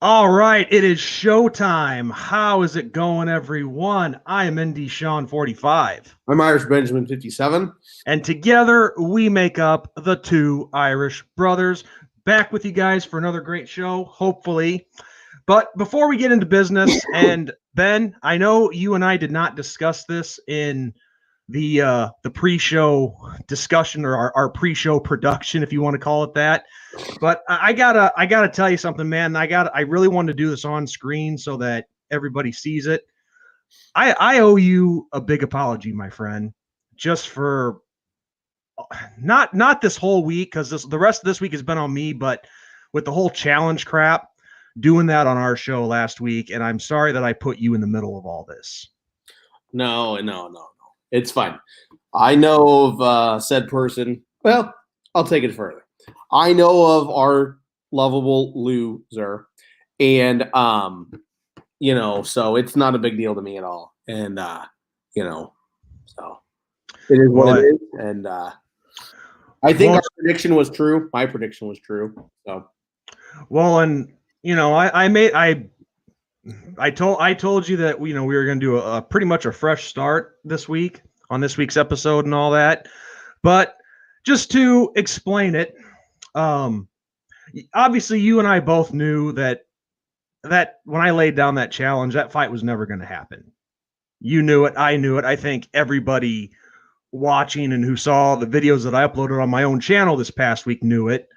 All right, it is showtime. How is it going, everyone? I am ND Sean 45. I'm Irish Benjamin 57. And together we make up the two Irish brothers. Back with you guys for another great show, hopefully. But before we get into business, and Ben, I know you and I did not discuss this in the pre-show discussion or our pre-show production, if you want to call it that. But I gotta tell you something, man. I really wanted to do this on screen so that everybody sees it. I owe you a big apology, my friend, just for not this whole week, because the rest of this week has been on me, but with the whole challenge crap, doing that on our show last week, and I'm sorry that I put you in the middle of all this. No. It's fine. I know of said person. Well, I'll take it further. I know of our lovable loser, and so it's not a big deal to me at all. And so it is what it is. And I think our prediction was true. My prediction was true. So and I told you that we were going to do a pretty much a fresh start this week on this week's episode and all that. But just to explain it, obviously you and I both knew that when I laid down that challenge, that fight was never going to happen. You knew it, I knew it. I think everybody watching and who saw the videos that I uploaded on my own channel this past week knew it.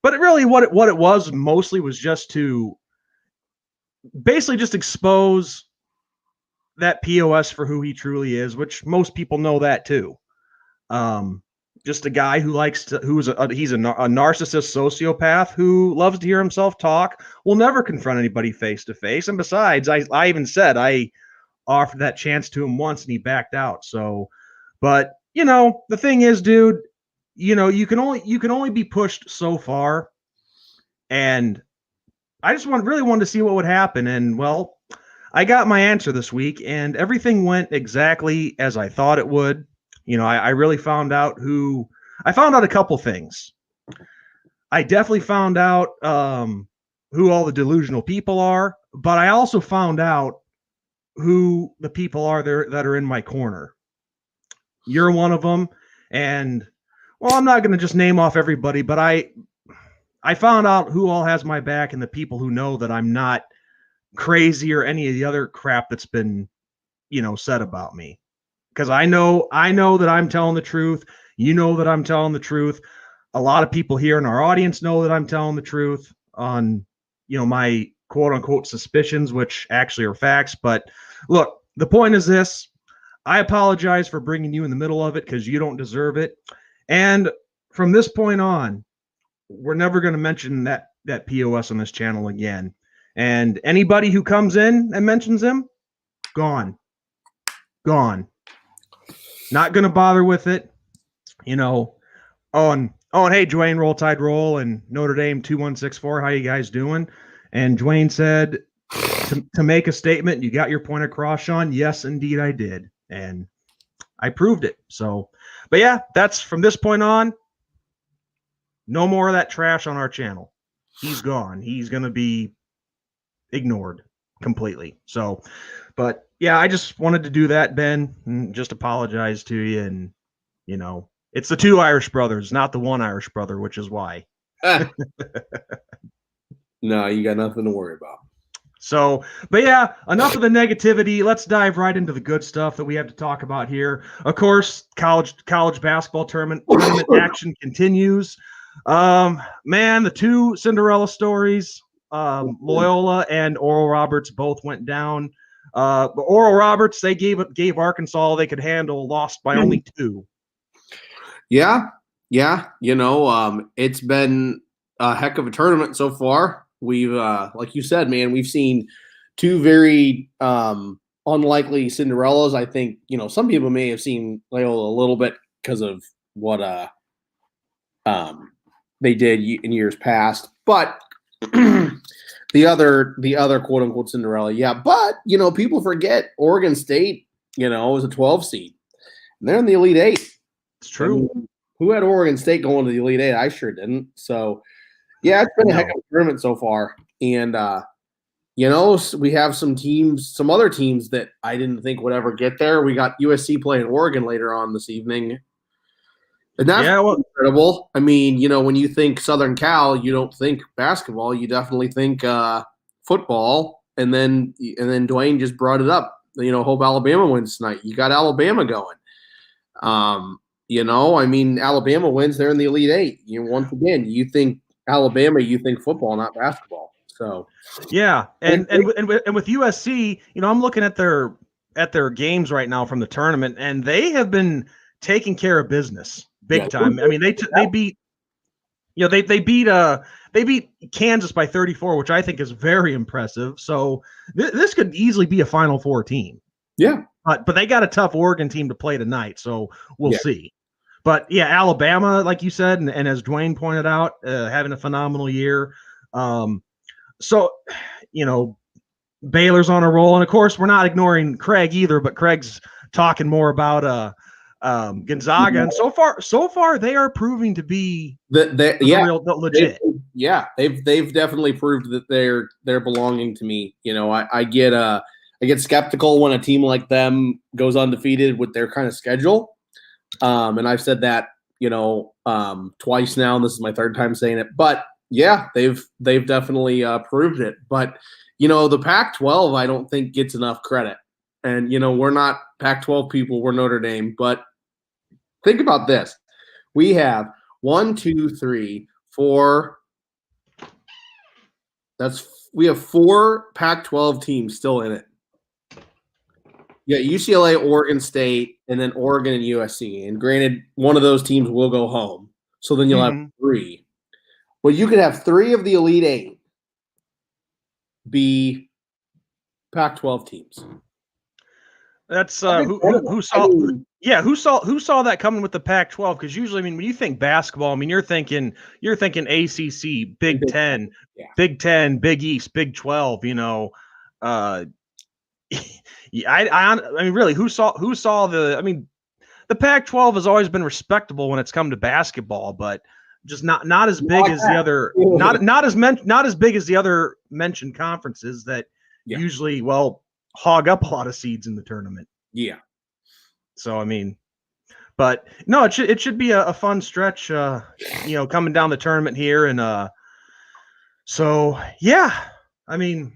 But it really what it was mostly was just to basically just expose that POS for who he truly is, which most people know that too. Just a guy who he's a narcissist sociopath who loves to hear himself talk, will never confront anybody face to face. And besides, I even said I offered that chance to him once and he backed out. So, but the thing is, dude, you can only be pushed so far. And I just really wanted to see what would happen. And well, I got my answer this week and everything went exactly as I thought it would. I really found out a couple things. I definitely found out who all the delusional people are, but I also found out who the people are there that are in my corner. You're one of them. And well, I'm not going to just name off everybody, but I found out who all has my back and the people who know that I'm not crazy or any of the other crap that's been, said about me. Because I know that I'm telling the truth. You know that I'm telling the truth. A lot of people here in our audience know that I'm telling the truth on, my quote unquote suspicions, which actually are facts. But look, the point is this. I apologize for bringing you in the middle of it because you don't deserve it. And from this point on, we're never going to mention that POS on this channel again. And anybody who comes in and mentions him, gone. Not going to bother with it. And hey, Dwayne, Roll Tide Roll and Notre Dame 2164, how you guys doing? And Dwayne said to make a statement, you got your point across, Sean. Yes, indeed I did. And I proved it. So, but yeah, that's from this point on, no more of that trash on our channel. He's gone. He's going to be ignored completely. So, but yeah, I just wanted to do that, Ben, and just apologize to you. And, it's the two Irish brothers, not the one Irish brother, which is why. No, you got nothing to worry about. So, but yeah, enough of the negativity. Let's dive right into the good stuff that we have to talk about here. Of course, college basketball tournament action continues. Man, the two Cinderella stories, Loyola and Oral Roberts both went down. But Oral Roberts, they gave Arkansas all they could handle, lost by only 2. Yeah. It's been a heck of a tournament so far. We've, like you said, man, we've seen 2 very unlikely Cinderellas. I think, some people may have seen Loyola a little bit because of what they did in years past. But the other quote unquote Cinderella, yeah. But people forget Oregon State, was a 12 seed. And they're in the Elite 8. It's true. I mean, who had Oregon State going to the Elite 8? I sure didn't. So, yeah, it's been a heck of a tournament so far. And we have some other teams that I didn't think would ever get there. We got USC playing Oregon later on this evening. And that's incredible. I mean, when you think Southern Cal, you don't think basketball. You definitely think football. And then Dwayne just brought it up. Hope Alabama wins tonight. You got Alabama going. I mean, Alabama wins. They're in the Elite Eight. Once again, you think Alabama, you think football, not basketball. So yeah, and with USC, I'm looking at their games right now from the tournament, and they have been taking care of business big time. I mean, they beat they beat Kansas by 34, which I think is very impressive. So this could easily be a Final Four team. Yeah, but they got a tough Oregon team to play tonight, so we'll see. But yeah, Alabama, like you said, and as Dwayne pointed out, having a phenomenal year. So, Baylor's on a roll, and of course, we're not ignoring Craig either. But Craig's talking more about Gonzaga, and so far they are proving to be real legit. They've definitely proved that they're belonging to me. I get skeptical when a team like them goes undefeated with their kind of schedule, and I've said that twice now, and this is my third time saying it, but. Yeah, they've definitely proved it. But, the Pac-12, I don't think gets enough credit. And, we're not Pac-12 people, we're Notre Dame. But think about this. We have 1, 2, 3, 4. We have 4 Pac-12 teams still in it. Yeah, UCLA, Oregon State, and then Oregon and USC. And granted, one of those teams will go home. So then you'll have 3. Well, you could have 3 of the Elite Eight be Pac-12 teams. That's who saw that coming with the Pac-12? Because usually, I mean, when you think basketball, I mean, you're thinking ACC, Big Ten, Big Ten, Big East, Big 12. I mean, really, who saw the? I mean, the Pac-12 has always been respectable when it's come to basketball, but. Just not as big as the other not as big as the other mentioned conferences that usually hog up a lot of seeds in the tournament. Yeah. So I mean, but no, it should be a fun stretch. Coming down the tournament here, and so yeah, I mean,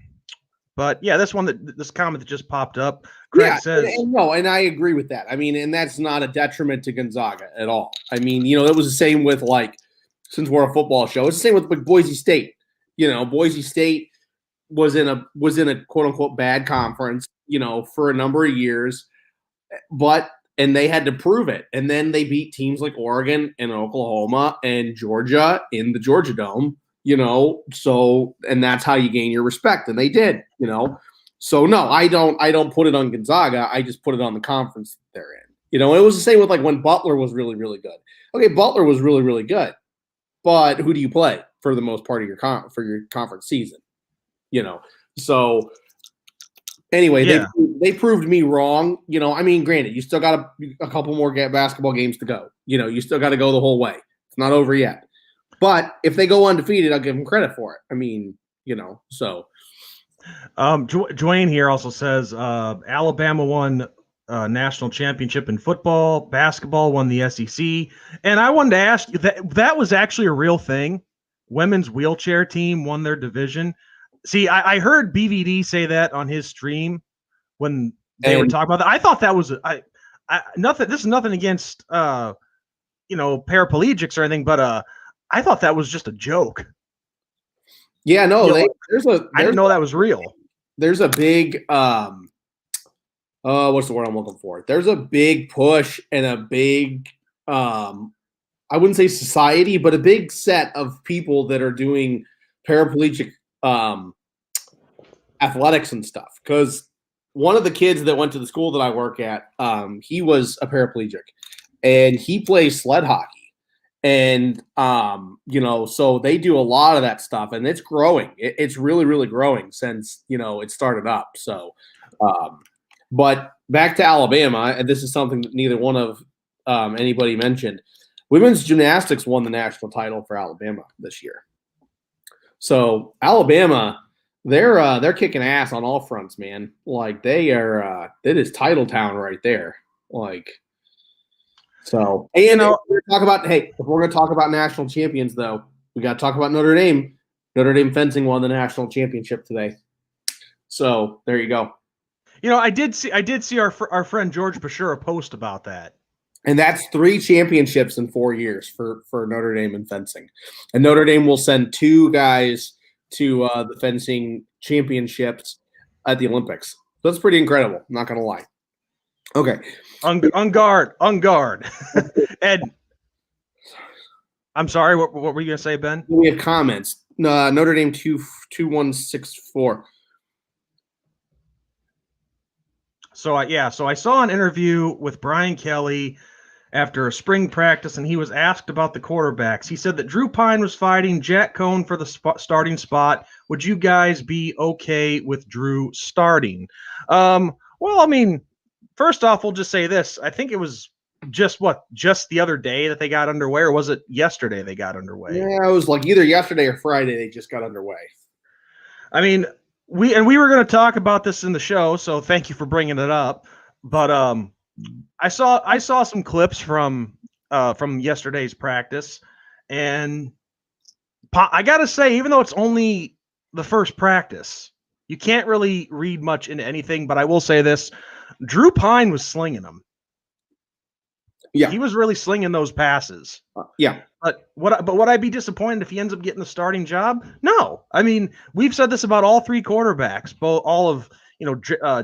but yeah, this comment that just popped up. Craig says, and I agree with that. I mean, and that's not a detriment to Gonzaga at all. I mean, it was the same with since we're a football show, it's the same with Boise State. Boise State was in a quote unquote bad conference, for a number of years, and they had to prove it. And then they beat teams like Oregon and Oklahoma and Georgia in the Georgia Dome, so, and that's how you gain your respect. And they did, so no, I don't put it on Gonzaga. I just put it on the conference that they're in, it was the same with when Butler was really, really good. Okay. Butler was really, really good. But who do you play for the most part of your conference season? So anyway, they proved me wrong. I mean, granted, you still got a couple more basketball games to go. You still got to go the whole way. It's not over yet. But if they go undefeated, I'll give them credit for it. I mean, so. Dwayne here also says Alabama won national championship in football, basketball won the SEC. And I wanted to ask you that was actually a real thing. Women's wheelchair team won their division. See, I heard BVD say that on his stream when they were talking about that. I thought that was nothing. This is nothing against paraplegics or anything, but I thought that was just a joke. Yeah, no, I didn't know that was real. There's a big what's the word I'm looking for? There's a big push and a big I wouldn't say society, but a big set of people that are doing paraplegic athletics and stuff. Because one of the kids that went to the school that I work at, he was a paraplegic and he plays sled hockey. And, so they do a lot of that stuff and it's growing. It's really, really growing since, it started up. So, but back to Alabama, and this is something that neither one of anybody mentioned. Women's gymnastics won the national title for Alabama this year. So Alabama, they're kicking ass on all fronts, man. Like they are, it is title town right there. Like, so, and if we're gonna talk about national champions, though, we got to talk about Notre Dame. Notre Dame fencing won the national championship today. So there you go. I did see our friend George Bashura post about that. And that's 3 championships in 4 years for Notre Dame in fencing. And Notre Dame will send 2 guys to the fencing championships at the Olympics. So that's pretty incredible. I'm not going to lie. Okay. On guard. Ed, I'm sorry. What were you going to say, Ben? We have comments. Notre Dame 2164. So I saw an interview with Brian Kelly after a spring practice, and he was asked about the quarterbacks. He said that Drew Pine was fighting Jack Cohn for the starting spot. Would you guys be okay with Drew starting? Well, I mean, first off, we'll just say this. I think it was just the other day that they got underway, or was it yesterday they got underway? Yeah, it was like either yesterday or Friday they just got underway. I mean, we were going to talk about this in the show, so thank you for bringing it up. But I saw some clips from yesterday's practice, and I got to say, even though it's only the first practice, you can't really read much into anything. But I will say this: Drew Pine was slinging them. Yeah, he was really slinging those passes. Yeah. But would I be disappointed if he ends up getting the starting job? No. I mean, we've said this about all 3 quarterbacks, all of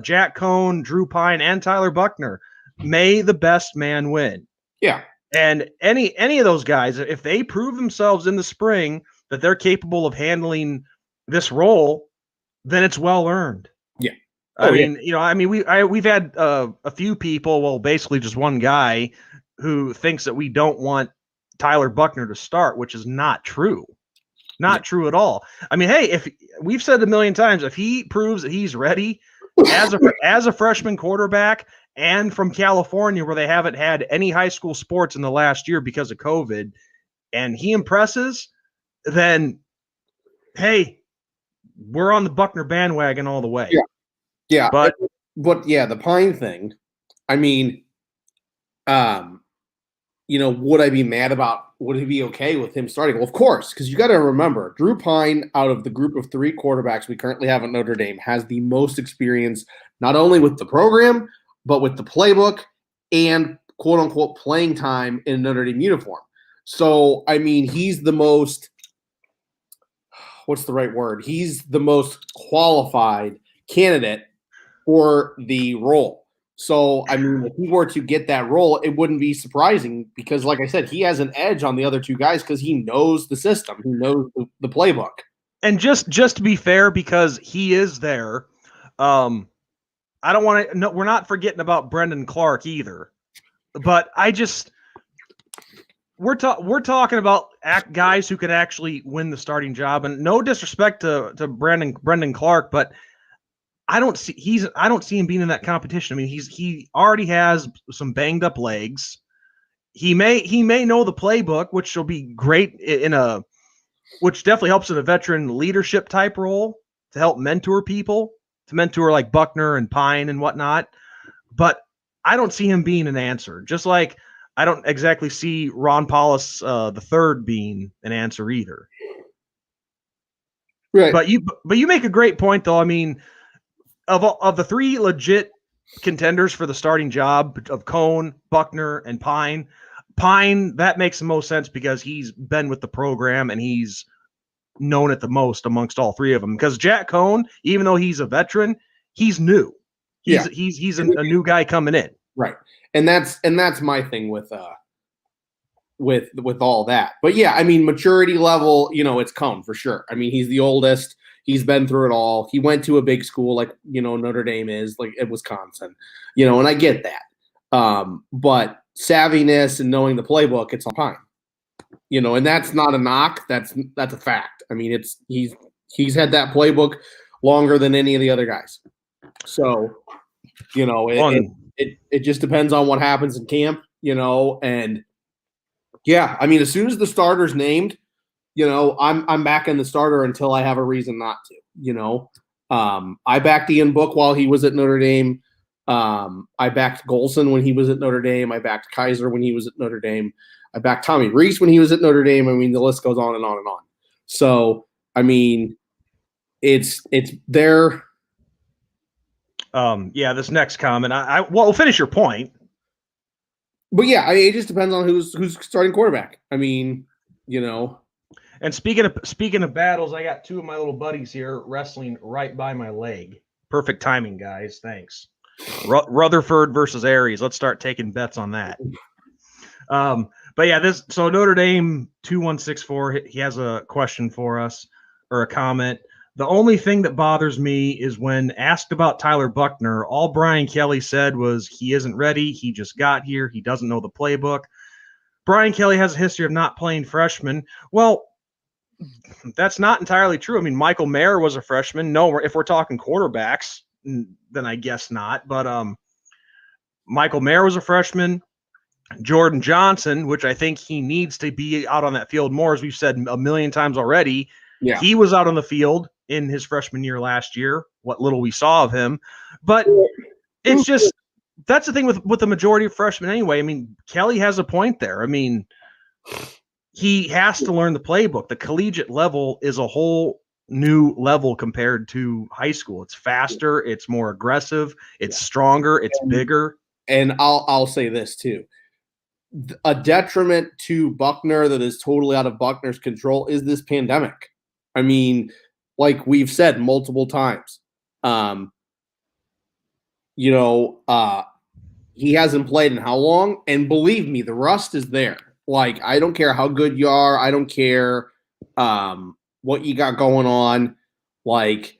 Jack Cohn, Drew Pine, and Tyler Buchner. May the best man win. Yeah. And any of those guys, if they prove themselves in the spring that they're capable of handling this role, then it's well earned. Yeah. We've had a few people, well, basically just one guy who thinks that we don't want Tyler Buchner to start, which is not true. Not true at all. I mean, hey, if we've said a million times, if he proves that he's ready as a freshman quarterback and from California, where they haven't had any high school sports in the last year because of COVID, and he impresses, then hey, we're on the Buchner bandwagon all the way. Yeah. Yeah. But yeah, the Pine thing, I mean, would I be mad about, would he be okay with him starting? Well, of course, because you got to remember, Drew Pine, out of the group of 3 quarterbacks we currently have at Notre Dame, has the most experience, not only with the program, but with the playbook and quote unquote playing time in a Notre Dame uniform. So, I mean, he's the most, what's the right word? He's the most qualified candidate for the role. So, I mean, if he were to get that role, it wouldn't be surprising because, like I said, he has an edge on the other 2 guys because he knows the system. He knows the playbook. And just to be fair, because he is there, I don't want to – no, we're not forgetting about Brendan Clark either. But we're talking about guys who could actually win the starting job. And no disrespect to Brendan Clark, but – I don't see him being in that competition. I mean, he already has some banged up legs. He may know the playbook, which will be great which definitely helps in a veteran leadership type role to help mentor people, to mentor like Buchner and Pine and whatnot. But I don't see him being an answer. Just like I don't exactly see Ron Paulus the third being an answer either. Right. But you make a great point though. I mean, Of the 3 legit contenders for the starting job of Cohn, Buchner, and Pine, that makes the most sense because he's been with the program and he's known it the most amongst all 3 of them. Because Jack Cohn, even though he's a veteran, he's new. He's a new guy coming in. Right. And that's my thing with all that. But yeah, I mean, maturity level, it's Cohn for sure. I mean, he's the oldest. He's been through it all. He went to a big school like, Notre Dame is, like at Wisconsin, and I get that. But savviness and knowing the playbook, it's on Pine, and that's not a knock. That's a fact. I mean, he's had that playbook longer than any of the other guys. So, it just depends on what happens in camp, and yeah, I mean, as soon as the starter's named, I'm backing the starter until I have a reason not to. I backed Ian Book while he was at Notre Dame. I backed Golson when he was at Notre Dame. I backed Kaiser when he was at Notre Dame. I backed Tommy Rees when he was at Notre Dame. I mean, the list goes on and on and on. So, I mean, it's there. Yeah, this next comment, well, finish your point. But yeah, it just depends on who's starting quarterback. I mean, And speaking of battles, I got two of my little buddies here wrestling right by my leg. Perfect timing, guys. Thanks. Rutherford versus Aries. Let's start taking bets on that. But yeah, so Notre Dame 2164, he has a question for us or a comment. The only thing that bothers me is when asked about Tyler Buchner, all Brian Kelly said was he isn't ready. He just got here. He doesn't know the playbook. Brian Kelly has a history of not playing freshmen. Well, that's not entirely true. I mean, Michael Mayer was a freshman. No, if we're talking quarterbacks, then I guess not. But Michael Mayer was a freshman. Jordan Johnson, which I think he needs to be out on that field more, as we've said a million times already. Yeah. He was out on the field in his freshman year last year, what little we saw of him. But it's just that's the thing with the majority of freshmen anyway. I mean, Kelly has a point there. I mean, he has to learn the playbook. The collegiate level is a whole new level compared to high school. It's faster, it's more aggressive, it's stronger, it's bigger. And I'll say this too. A detriment to Buchner that is totally out of Buchner's control is this pandemic. I mean, like we've said multiple times, he hasn't played in how long? And believe me, the rust is there. Like, I don't care how good you are. I don't care what you got going on. Like,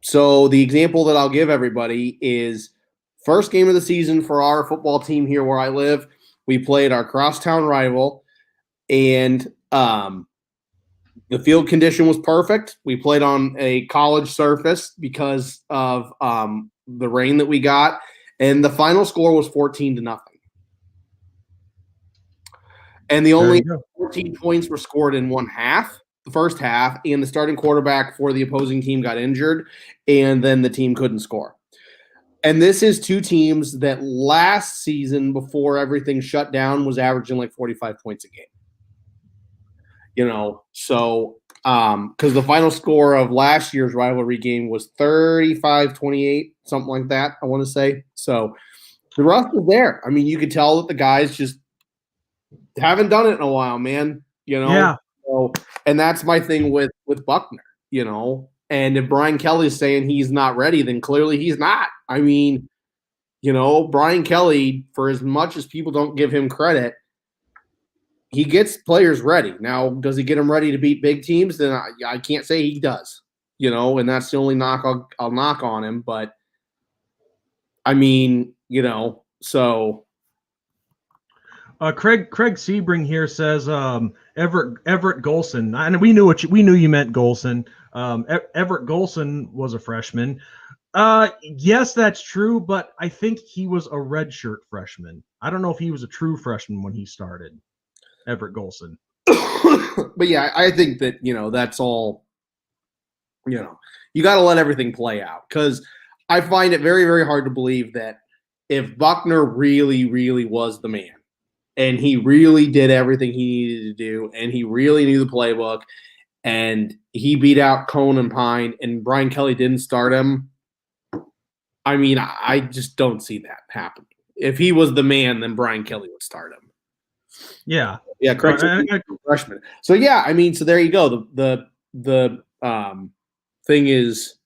so the example that I'll give everybody is first game of the season for our football team here where I live. We played our crosstown rival, and the field condition was perfect. We played on a college surface because of the rain that we got, and the final score was 14-0. And the only 14 points were scored in the first half, and the starting quarterback for the opposing team got injured, and then the team couldn't score. And this is two teams that last season, before everything shut down, was averaging like 45 points a game. So because the final score of last year's rivalry game was 35-28, something like that, I want to say. So the rust is there. I mean, you could tell that the guys just haven't done it in a while, man. Yeah. So, and that's my thing with Buchner, And if Brian Kelly's saying he's not ready, then clearly he's not. I mean, Brian Kelly, for as much as people don't give him credit, he gets players ready. Now, does he get them ready to beat big teams? Then I can't say he does, and that's the only knock I'll knock on him. But, I mean, so. Craig Sebring here says Everett Golson, and we knew you meant Golson. Everett Golson was a freshman. Yes, that's true, but I think he was a redshirt freshman. I don't know if he was a true freshman when he started. Everett Golson. But yeah, I think that that's all. You got to let everything play out, because I find it very, very hard to believe that if Buchner really, really was the man, and he really did everything he needed to do, and he really knew the playbook, and he beat out Cone and Pine, and Brian Kelly didn't start him, I mean, I just don't see that happening. If he was the man, then Brian Kelly would start him. Yeah. Yeah, correct. Freshman. So yeah, I mean, so there you go. The thing is,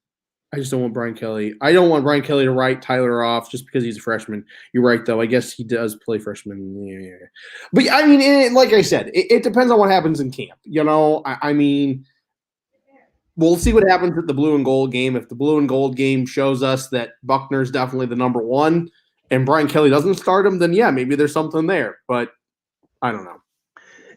I just don't want Brian Kelly. I don't want Brian Kelly to write Tyler off just because he's a freshman. You're right, though. I guess he does play freshman. Yeah. But I mean, like I said, it depends on what happens in camp. I mean, we'll see what happens at the blue and gold game. If the blue and gold game shows us that Buchner's definitely the number one and Brian Kelly doesn't start him, then yeah, maybe there's something there. But I don't know.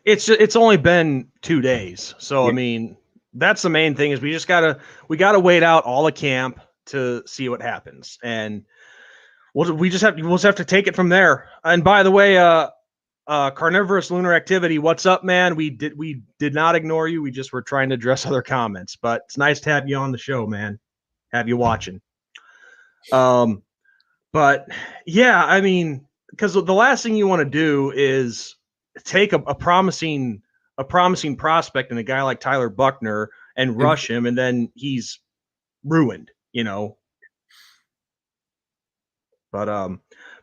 It's only been 2 days. So, yeah. I mean, that's the main thing is we gotta wait out all the camp to see what happens. And we'll just have to take it from there. And by the way, Carnivorous Lunar Activity, what's up, man? We did not ignore you. We just were trying to address other comments, but it's nice to have you on the show, man. Have you watching? But yeah, I mean, because the last thing you want to do is take a promising prospect and a guy like Tyler Buckner and rush him, and then he's ruined, you know. But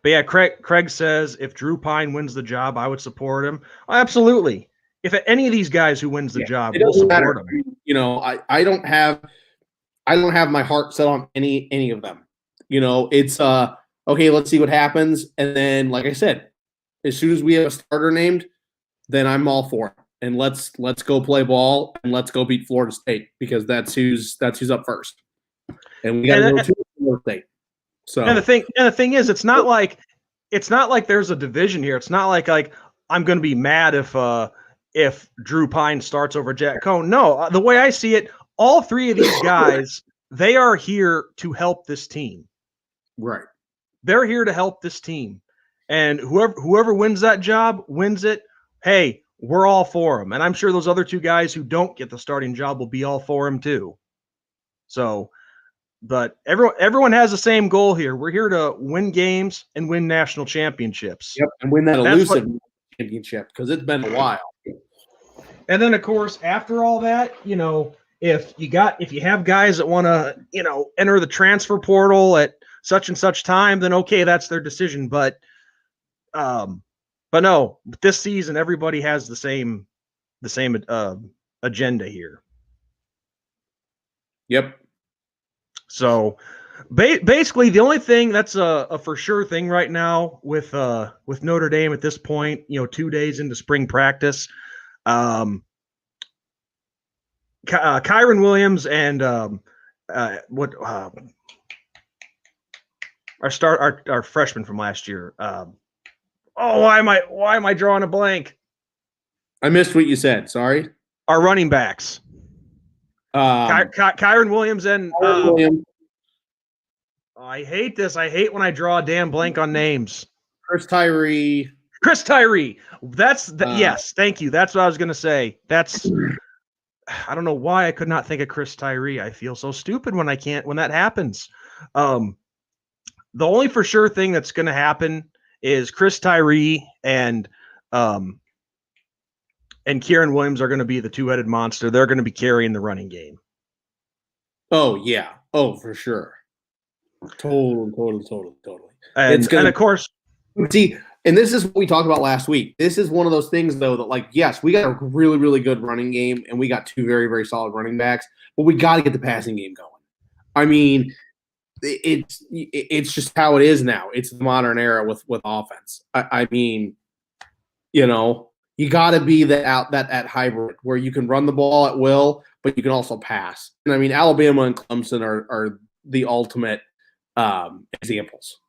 yeah, Craig says if Drew Pine wins the job, I would support him. Absolutely. If any of these guys who wins the job, we'll support him. You know, I don't have my heart set on any of them. You know, it's okay, let's see what happens. And then, like I said, as soon as we have a starter named, then I'm all for it. And let's go play ball and let's go beat Florida State, because that's who's up first. And we got to go to Florida State. So and the thing is, it's not like there's a division here. It's not like I'm going to be mad if Drew Pine starts over Jack Cohn. No, the way I see it, all three of these guys, they are here to help this team. Right. They're here to help this team. And whoever wins that job wins it. Hey, we're all for him. And I'm sure those other two guys who don't get the starting job will be all for him too. So, but everyone has the same goal here. We're here to win games and win national championships. Yep, and win that elusive championship, because it's been a while. And then, of course, after all that, you know, if you have guys that want to, you know, enter the transfer portal at such and such time, then okay, that's their decision. But no, this season everybody has the same agenda here. Yep. So basically, the only thing that's a for sure thing right now with Notre Dame at this point, you know, 2 days into spring practice, Kyron Williams and our freshman from last year. Why am I drawing a blank? I missed what you said. Sorry. Our running backs. Kyron Williams and Williams. I hate this. I hate when I draw a damn blank on names. Chris Tyree. Yes, thank you. That's what I was gonna say. I don't know why I could not think of Chris Tyree. I feel so stupid when that happens. The only for sure thing that's gonna happen is Chris Tyree and Kyron Williams are going to be the two-headed monster. They're going to be carrying the running game. Oh, yeah. Oh, for sure. Totally. And of course, see, and this is what we talked about last week. This is one of those things, though, that, like, yes, we got a really, really good running game, and we got two very, very solid running backs, but we got to get the passing game going. I mean, it's just how it is now. It's the modern era with offense. I mean, you know, you got to be that hybrid where you can run the ball at will, but you can also pass. And I mean, Alabama and Clemson are the ultimate examples.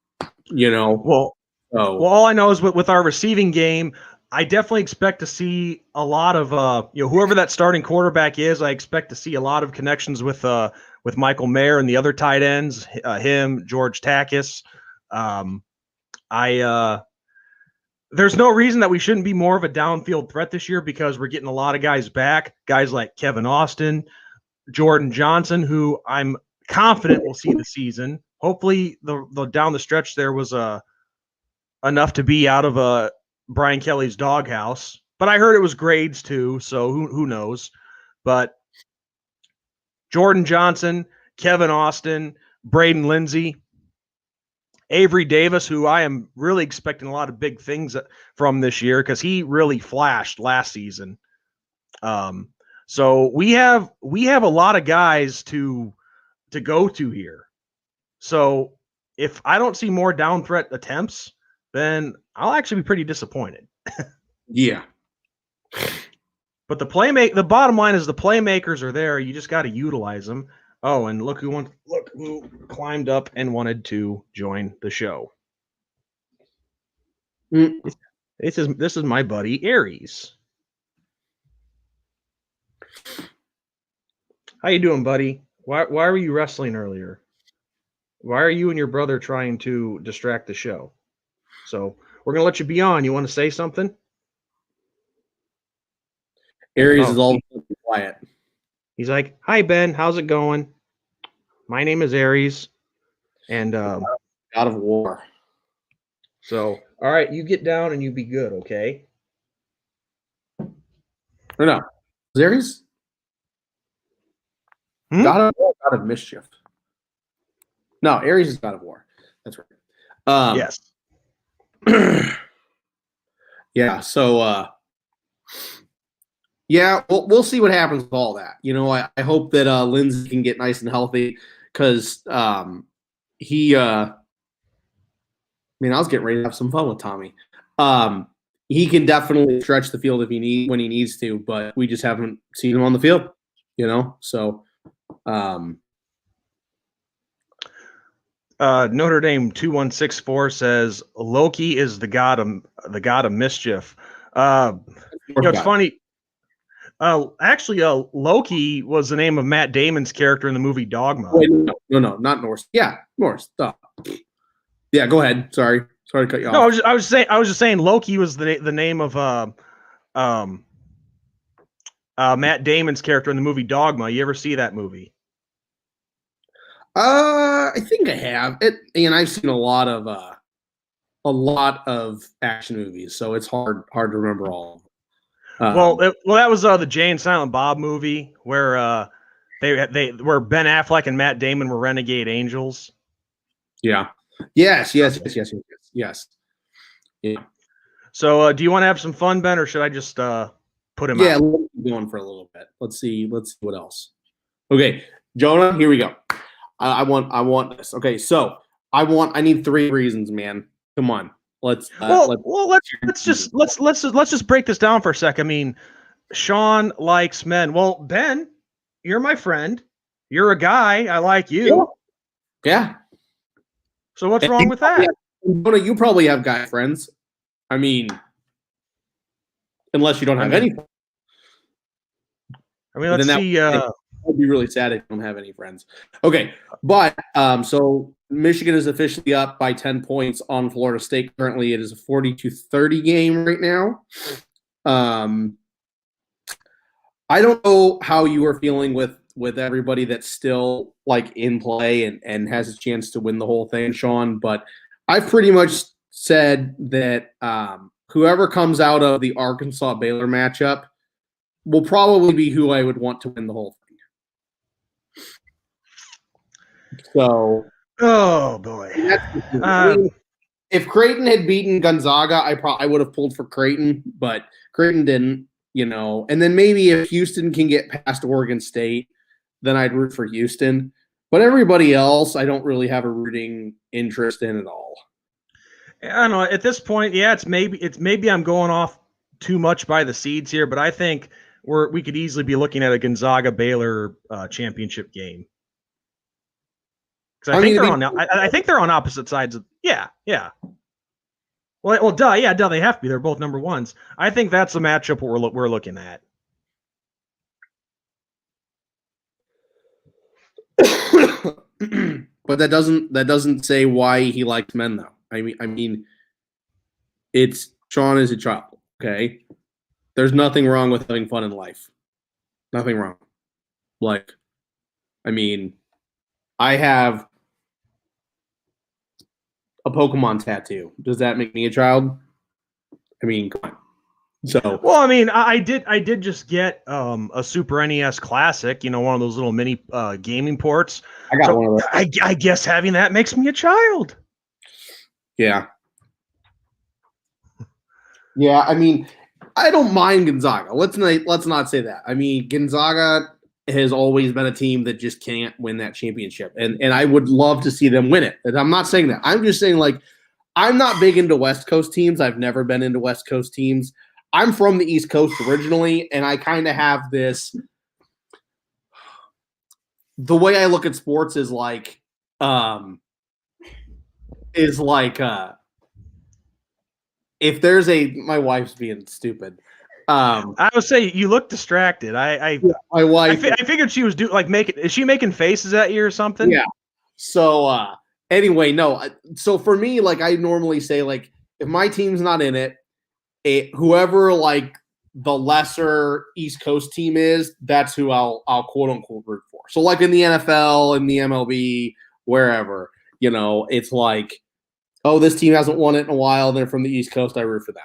You know, well, all I know is with our receiving game, I definitely expect to see a lot of whoever that starting quarterback is. I expect to see a lot of connections with Michael Mayer and the other tight ends, him, George Takis. There's no reason that we shouldn't be more of a downfield threat this year, because we're getting a lot of guys back, guys like Kevin Austin, Jordan Johnson, who I'm confident will see the season. Hopefully the down the stretch there was enough to be out of Brian Kelly's doghouse, but I heard it was grades too, so who knows. But Jordan Johnson, Kevin Austin, Braden Lindsey, Avery Davis, who I am really expecting a lot of big things from this year because he really flashed last season. So we have a lot of guys to go to here. So if I don't see more down threat attempts, then I'll actually be pretty disappointed. Yeah. But the bottom line is the playmakers are there. You just got to utilize them. Oh, and look who climbed up and wanted to join the show. This is my buddy Aries. How you doing, buddy? Why were you wrestling earlier? Why are you and your brother trying to distract the show? So we're gonna let you be on. You want to say something? Aries Oh, is all quiet. he's like, "Hi Ben, how's it going? My name is Aries, and God of War. so all right, you get down and you be good, okay?" Or no, is Aries Hmm? God of War, God of Mischief. No, Aries is God of War. That's right. Yes. Yeah. So, yeah, we'll see what happens with all that. You know, I hope that Lindsay can get nice and healthy because he. I mean, I was getting ready to have some fun with Tommy. He can definitely stretch the field if when he needs to, but we just haven't seen him on the field. You know, so. Notre Dame 2164 says Loki is the god of mischief. It's funny. Actually, Loki was the name of Matt Damon's character in the movie Dogma. Wait, no, not Norse. Yeah, Norse. Yeah, go ahead. Sorry to cut you off. No, I was just saying Loki was the name of Matt Damon's character in the movie Dogma. You ever see that movie? I think I have it, and I've seen a lot of action movies, so it's hard to remember all. Well, that was the Jay and Silent Bob movie where where Ben Affleck and Matt Damon were renegade angels. Yeah. Yes. Yeah. So, do you want to have some fun, Ben, or should I just put him out? Yeah, let's keep going for a little bit. Let's see what else. Okay, Jonah, here we go. I want this. Okay, so I need 3 reasons, man. Come on. Let's just break this down for a sec. I mean, Sean likes men. Well, Ben, you're my friend. You're a guy. I like you. Yeah. So what's wrong with that? Jonah, you probably have guy friends. I mean, unless you don't have any. I mean, let's see. I'd be really sad if you don't have any friends. Okay, but so Michigan is officially up by 10 points on Florida State. Currently, it is a 40-30 game right now. I don't know how you are feeling with everybody that's still like in play and has a chance to win the whole thing, Sean. But I've pretty much said that whoever comes out of the Arkansas Baylor matchup will probably be who I would want to win the whole thing. So, oh boy, if Creighton had beaten Gonzaga, I would have pulled for Creighton, but Creighton didn't. You know, and then maybe if Houston can get past Oregon State, then I'd root for Houston. But everybody else, I don't really have a rooting interest in at all. I don't know. At this point, yeah, it's maybe I'm going off too much by the seeds here, but I think we could easily be looking at a Gonzaga Baylor championship game. Because I think they're on opposite sides of yeah. Well, duh, they have to be. They're both number ones. I think that's the matchup we're looking at. But that doesn't say why he likes men though. I mean, it's Sean is a child. Okay, there's nothing wrong with having fun in life. Nothing wrong. Like, I mean, I have a Pokemon tattoo. Does that make me a child? I mean, come on. So well, I mean, I did just get a Super NES Classic, one of those little mini gaming ports. I got one of those. I guess having that makes me a child. Yeah. Yeah, I mean, I don't mind Gonzaga. Let's not say that. I mean, Gonzaga has always been a team that just can't win that championship, and I would love to see them win it. And I'm not saying that. I'm just saying, like, I'm not big into West Coast teams. I've never been into West Coast teams. I'm from the East Coast originally, and I kind of have this. The way I look at sports is like, if there's my wife's being stupid. I would say you look distracted. My wife. I figured she was is she making faces at you or something? Yeah. So anyway, no. So for me, like I normally say, like if my team's not in it, whoever like the lesser East Coast team is, that's who I'll quote unquote root for. So like in the NFL, in the MLB, wherever, it's like, oh, this team hasn't won it in a while. They're from the East Coast. I root for them.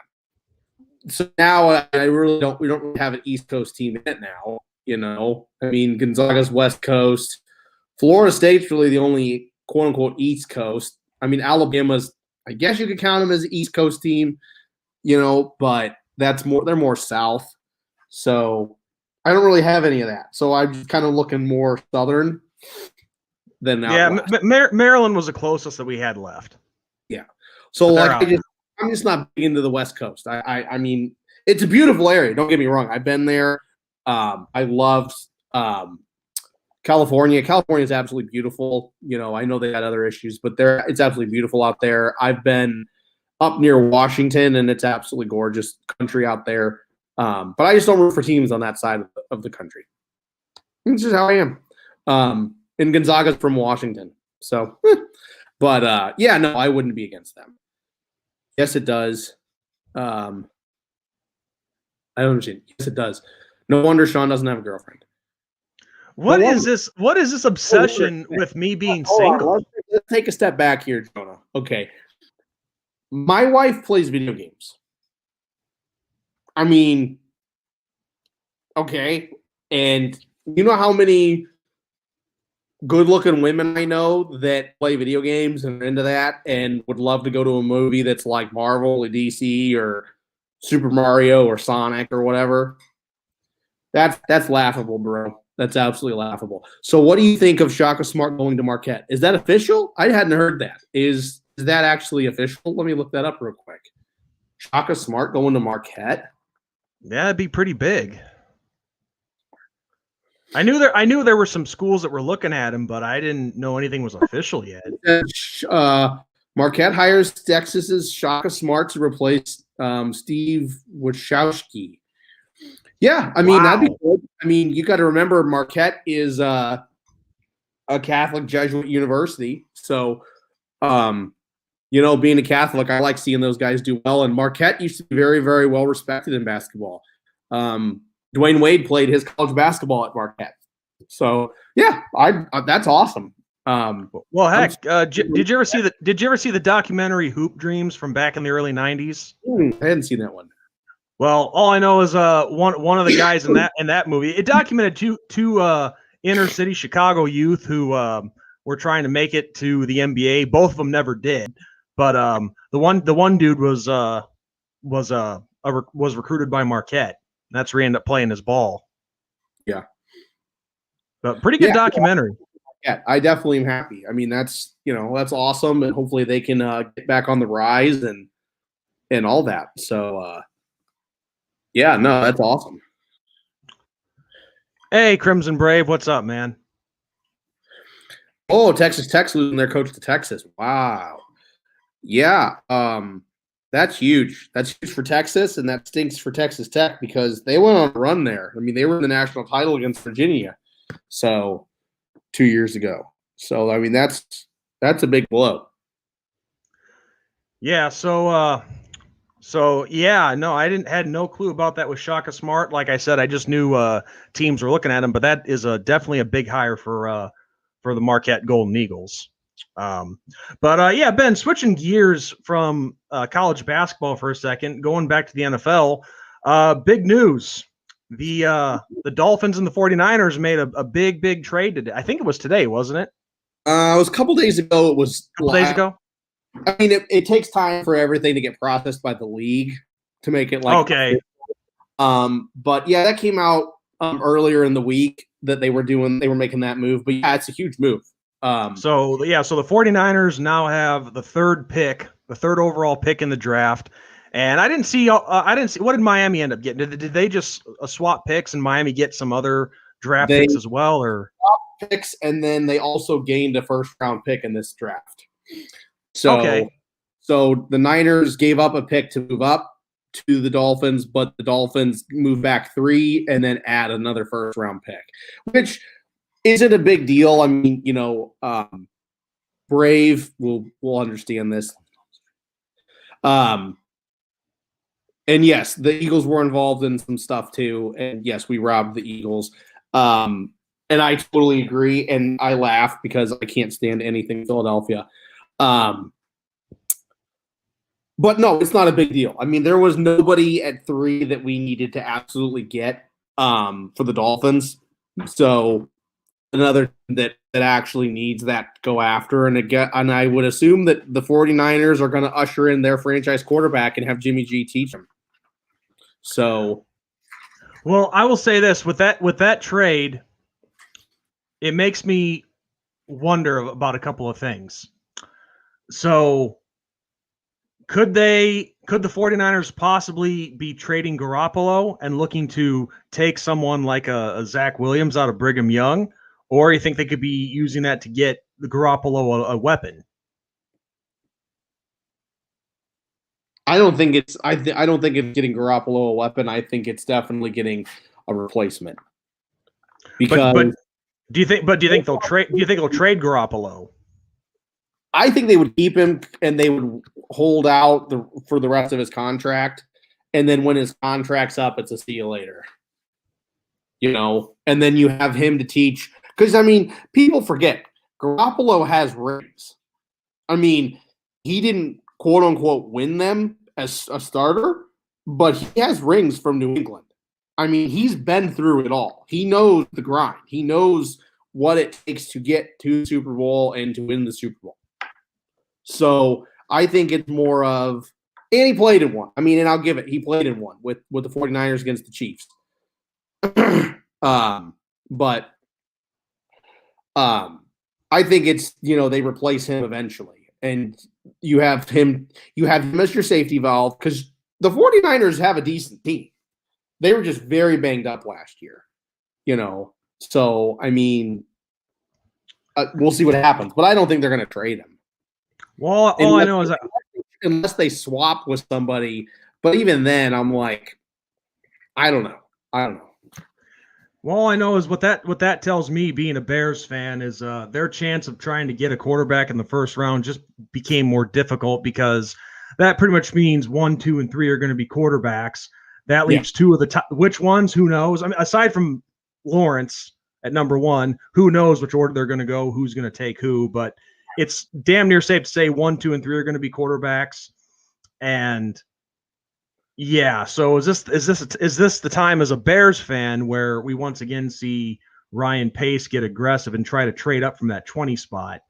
So now we don't really have an East Coast team in it now. I mean, Gonzaga's West Coast. Florida State's really the only quote unquote East Coast. I mean, Alabama's, I guess you could count them as an East Coast team, but they're more South. So I don't really have any of that. So I'm just kind of looking more Southern than out West. Maryland was the closest that we had left. Yeah. So I'm just not big into the West Coast. I mean, it's a beautiful area. Don't get me wrong. I've been there. I loved California. California is absolutely beautiful. I know they had other issues, but it's absolutely beautiful out there. I've been up near Washington, and it's absolutely gorgeous country out there. But I just don't root for teams on that side of the country. It's just how I am. And Gonzaga's from Washington. So, but no, I wouldn't be against them. Yes, it does. I don't understand. Yes, it does. No wonder Sean doesn't have a girlfriend. What is this obsession with me being single? Let's take a step back here, Jonah. Okay. My wife plays video games. I mean, okay. And you know how many good-looking women I know that play video games and are into that and would love to go to a movie that's like Marvel or DC or Super Mario or Sonic or whatever? That's laughable, bro. That's absolutely laughable. So what do you think of Shaka Smart going to Marquette? Is that official? I hadn't heard that. Is that actually official? Let me look that up real quick. Shaka Smart going to Marquette? Yeah, it'd be pretty big. I knew there were some schools that were looking at him, but I didn't know anything was official yet. Marquette hires Texas's Shaka Smart to replace Steve Wachowski. Yeah, I mean, That'd be good. I mean, you got to remember Marquette is a Catholic Jesuit university. So, being a Catholic, I like seeing those guys do well. And Marquette used to be very, very well respected in basketball. Dwayne Wade played his college basketball at Marquette. So, yeah, that's awesome. Well, heck, did you ever see the documentary Hoop Dreams from back in the early 90s? I hadn't seen that one. Well, all I know is one of the guys in that movie. It documented two inner city Chicago youth who were trying to make it to the NBA. Both of them never did, but the one dude was recruited by Marquette. That's where he ended up playing his ball. Yeah, but pretty good documentary. Yeah, I definitely am happy. I mean, that's awesome, and hopefully they can get back on the rise and all that. So. Yeah, no, that's awesome. Hey, Crimson Brave, what's up, man? Oh, Texas Tech's losing their coach to Texas. Wow. Yeah, that's huge. That's huge for Texas, and that stinks for Texas Tech because they went on a run there. I mean, they were in the national title against Virginia, 2 years ago. So, I mean, that's a big blow. Yeah, So yeah, no, I had no clue about that with Shaka Smart. Like I said, I just knew teams were looking at him, but that is definitely a big hire for the Marquette Golden Eagles. Yeah, Ben, switching gears from college basketball for a second, going back to the NFL. Big news: the Dolphins and the 49ers made a big trade today. I think it was today, wasn't it? It was a couple days ago. It was a couple days ago. I mean, it takes time for everything to get processed by the league to make it like okay. But yeah, that came out earlier in the week that they were making that move. But yeah, it's a huge move. So the 49ers now have the third overall pick in the draft. And I didn't see what did Miami end up getting? Did they just swap picks and Miami get some other draft picks as well, or picks, and then they also gained a first round pick in this draft. So the Niners gave up a pick to move up to the Dolphins, but the Dolphins move back 3 and then add another first round pick, which isn't a big deal. I mean, Brave will understand this. And yes, the Eagles were involved in some stuff too. And yes, we robbed the Eagles. And I totally agree. And I laugh because I can't stand anything Philadelphia. But no, it's not a big deal. I mean, there was nobody at 3 that we needed to absolutely get for the Dolphins. So another that actually needs that to go after. And I would assume that the 49ers are going to usher in their franchise quarterback and have Jimmy G teach them. So, well, I will say this with that trade, it makes me wonder about a couple of things. So, could the 49ers possibly be trading Garoppolo and looking to take someone like a Zach Williams out of Brigham Young, or you think they could be using that to get the Garoppolo a weapon? I don't think it's getting Garoppolo a weapon. I think it's definitely getting a replacement. Because but do you think they'll trade? Do you think they'll trade Garoppolo? I think they would keep him and they would hold out for the rest of his contract, and then when his contract's up, it's a see you later. And then you have him to teach. Because I mean, people forget Garoppolo has rings. I mean, he didn't quote unquote win them as a starter, but he has rings from New England. I mean, he's been through it all. He knows the grind. He knows what it takes to get to the Super Bowl and to win the Super Bowl. So I think it's more of, and he played in one. I mean, and I'll give it, he played in one with the 49ers against the Chiefs. But I think it's, they replace him eventually. And you have him as your safety valve, because the 49ers have a decent team. They were just very banged up last year, So, I mean, we'll see what happens. But I don't think they're going to trade him. Well, all I know is that unless they swap with somebody. But even then, I'm like, I don't know. Well, all I know is what that tells me, being a Bears fan, is their chance of trying to get a quarterback in the first round just became more difficult, because that pretty much means 1, 2, and 3 are going to be quarterbacks. That leaves 2 of the top. Which ones? Who knows? I mean, aside from Lawrence at number 1, who knows which order they're going to go, who's going to take who? But it's damn near safe to say 1, 2, and 3 are going to be quarterbacks. And yeah, so is this the time as a Bears fan where we once again see Ryan Pace get aggressive and try to trade up from that 20 spot?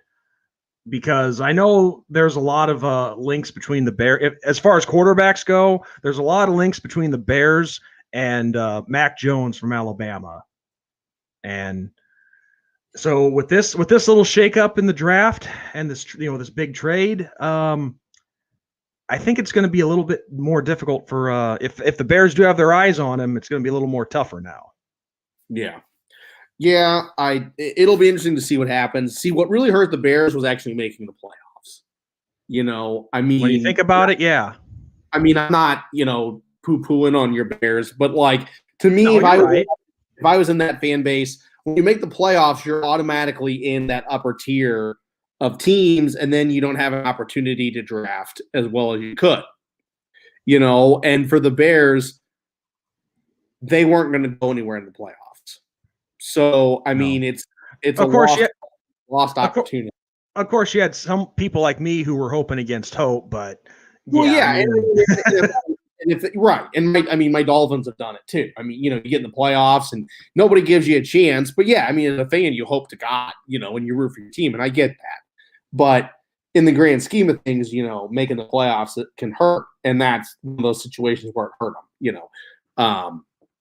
Because I know there's a lot of links between the Bears. As far as quarterbacks go, there's a lot of links between the Bears and Mac Jones from Alabama. And so with this little shakeup in the draft and this big trade, I think it's going to be a little bit more difficult for if the Bears do have their eyes on him, it's going to be a little more tougher now. Yeah. It'll be interesting to see what happens. See, what really hurt the Bears was actually making the playoffs. I mean, when you think about it, yeah. I mean, I'm not, poo-pooing on your Bears, but like, to me, no, if I was in that fan base, when you make the playoffs, you're automatically in that upper tier of teams, and then you don't have an opportunity to draft as well as you could. And for the Bears, they weren't going to go anywhere in the playoffs. So, I mean, it's of course lost opportunity. Of course, you had some people like me who were hoping against hope, but right. And my Dolphins have done it too. I mean, you get in the playoffs and nobody gives you a chance. But yeah, I mean, as a fan, you hope to God, when you root for your team, and I get that. But in the grand scheme of things, making the playoffs, it can hurt, and that's one of those situations where it hurt them.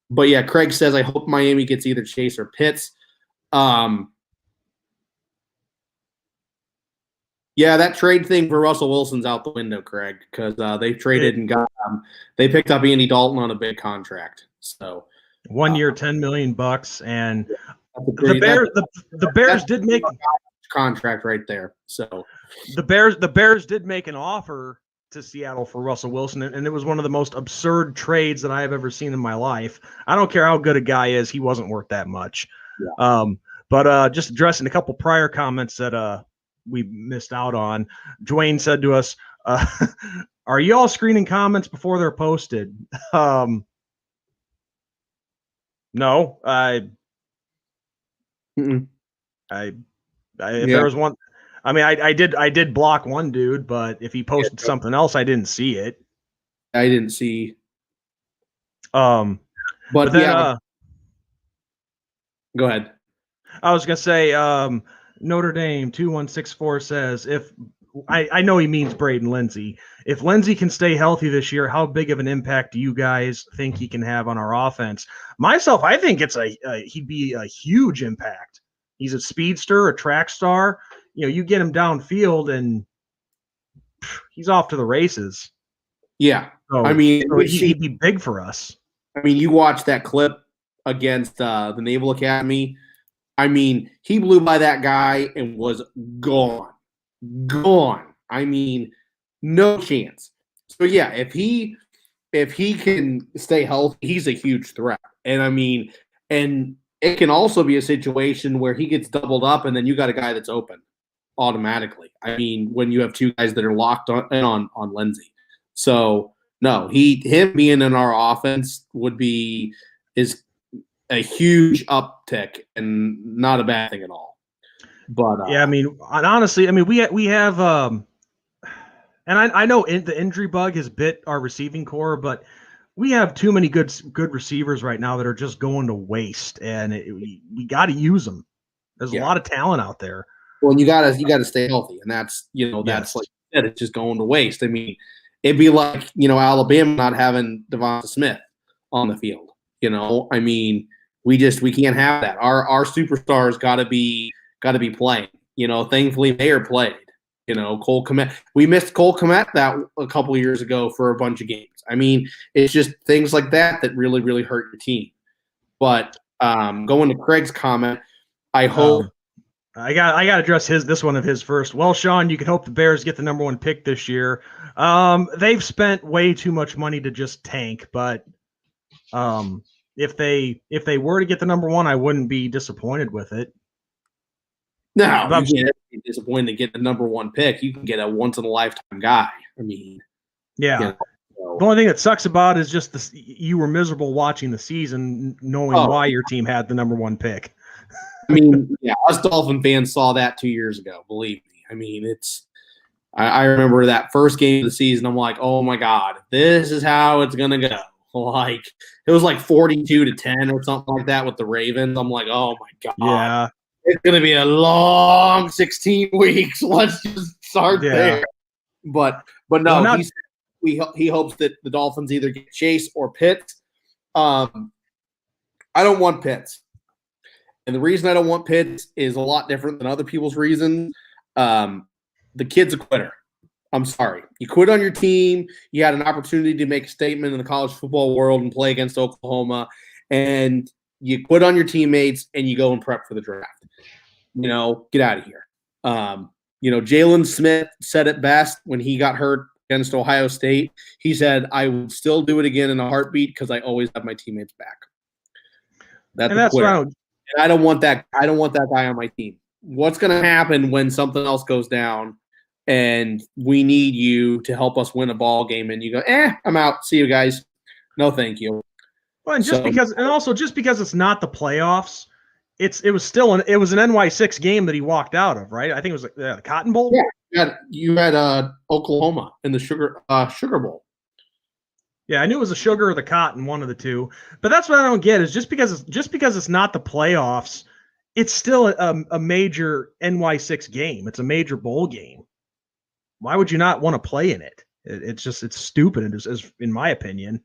But yeah, Craig says, I hope Miami gets either Chase or Pitts. Yeah, that trade thing for Russell Wilson's out the window, Craig, because they traded and got they picked up Andy Dalton on a big contract. So 1 year, $10 million, and the Bears did make contract right there. So the Bears did make an offer to Seattle for Russell Wilson, and it was one of the most absurd trades that I have ever seen in my life. I don't care how good a guy is, he wasn't worth that much. Yeah. But just addressing a couple prior comments that we missed out on. Dwayne said to us, Are you all screening comments before they're posted? No, Mm-mm. if Yeah, there was one, I mean, I did block one dude, but if he posted yeah, something else, I didn't see it. I didn't see, But but then, yeah, go ahead. I was gonna say, Notre Dame 2164 says if I know he means Braden Lindsey. If Lindsey can stay healthy this year, how big of an impact do you guys think he can have on our offense? Myself, I think it's he'd be a huge impact. He's a speedster, a track star. You know, you get him downfield and he's off to the races. Yeah, I So, mean, so he'd be big for us. I mean, you watch that clip against the Naval Academy. I mean, he blew by that guy and was gone, gone. I mean, no chance. So yeah, if he can stay healthy, he's a huge threat. And I mean, and it can also be a situation where he gets doubled up, and then you got a guy that's open automatically. I mean, when you have two guys that are locked on Lindsey. So no, him being in our offense is a huge uptick and not a bad thing at all. But Yeah, I mean, honestly, I mean, we have and I know the injury bug has bit our receiving core, but we have too many good receivers right now that are just going to waste, and we got to use them. There's a lot of talent out there. Well, you gotta stay healthy, and that's Yes. like you said, it's just going to waste. I mean, it'd be like Alabama not having Devonta Smith on the field. I mean, we can't have that. Our superstars gotta be playing. Thankfully Mayer played. Cole Kmet. We missed Cole Kmet that a couple years ago for a bunch of games. I mean, it's just things like that that really, really hurt your team. But going to Craig's comment, I hope. I got to address this one of his first. Well, Sean, you can hope the Bears get the number 1 pick this year. They've spent way too much money to just tank, but if they were to get the number 1, I wouldn't be disappointed with it. No, you can't be disappointed to get the number 1 pick. You can get a once in a lifetime guy. I mean, yeah. The only thing that sucks about it is just you were miserable watching the season, knowing why your team had the number 1 pick. I mean, yeah, us Dolphin fans saw that 2 years ago. Believe me. I mean, I remember that first game of the season. I'm like, oh my god, this is how it's gonna go. Like it was like 42-10 or something like that with the Ravens. I'm like, oh my god, yeah, it's gonna be a long 16 weeks. Let's just start there. But no, he hopes that the Dolphins either get Chase or Pitts. I don't want Pitts. And the reason I don't want Pitts is a lot different than other people's reasons. The kid's a quitter. I'm sorry. You quit on your team. You had an opportunity to make a statement in the college football world and play against Oklahoma, and you quit on your teammates and you go and prep for the draft. Get out of here. Jalen Smith said it best when he got hurt against Ohio State. He said, I would still do it again in a heartbeat because I always have my teammates back. That's what I don't want that. I don't want that guy on my team. What's going to happen when something else goes down and we need you to help us win a ball game and you go, I'm out. See you guys. No, thank you. Well, and also because it's not the playoffs, it was still an NY6 game that he walked out of, right? I think it was like the Cotton Bowl. Yeah, you had Oklahoma in the Sugar Bowl. Yeah, I knew it was the Sugar or the Cotton, one of the two. But that's what I don't get is just because it's not the playoffs, it's still a major NY6 game. It's a major bowl game. Why would you not want to play in it? It's stupid, in my opinion.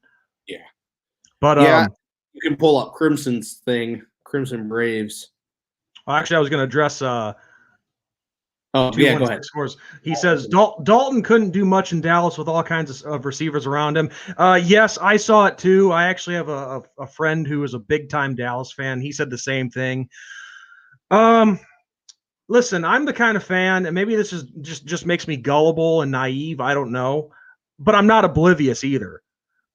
Yeah. But you can pull up Crimson's thing, Crimson Braves. Well, actually, I was going to address. Go ahead. Scores. He says Dalton couldn't do much in Dallas with all kinds of receivers around him. Yes, I saw it too. I actually have a friend who is a big time Dallas fan. He said the same thing. Listen, I'm the kind of fan, and maybe this is just makes me gullible and naive. I don't know, but I'm not oblivious either.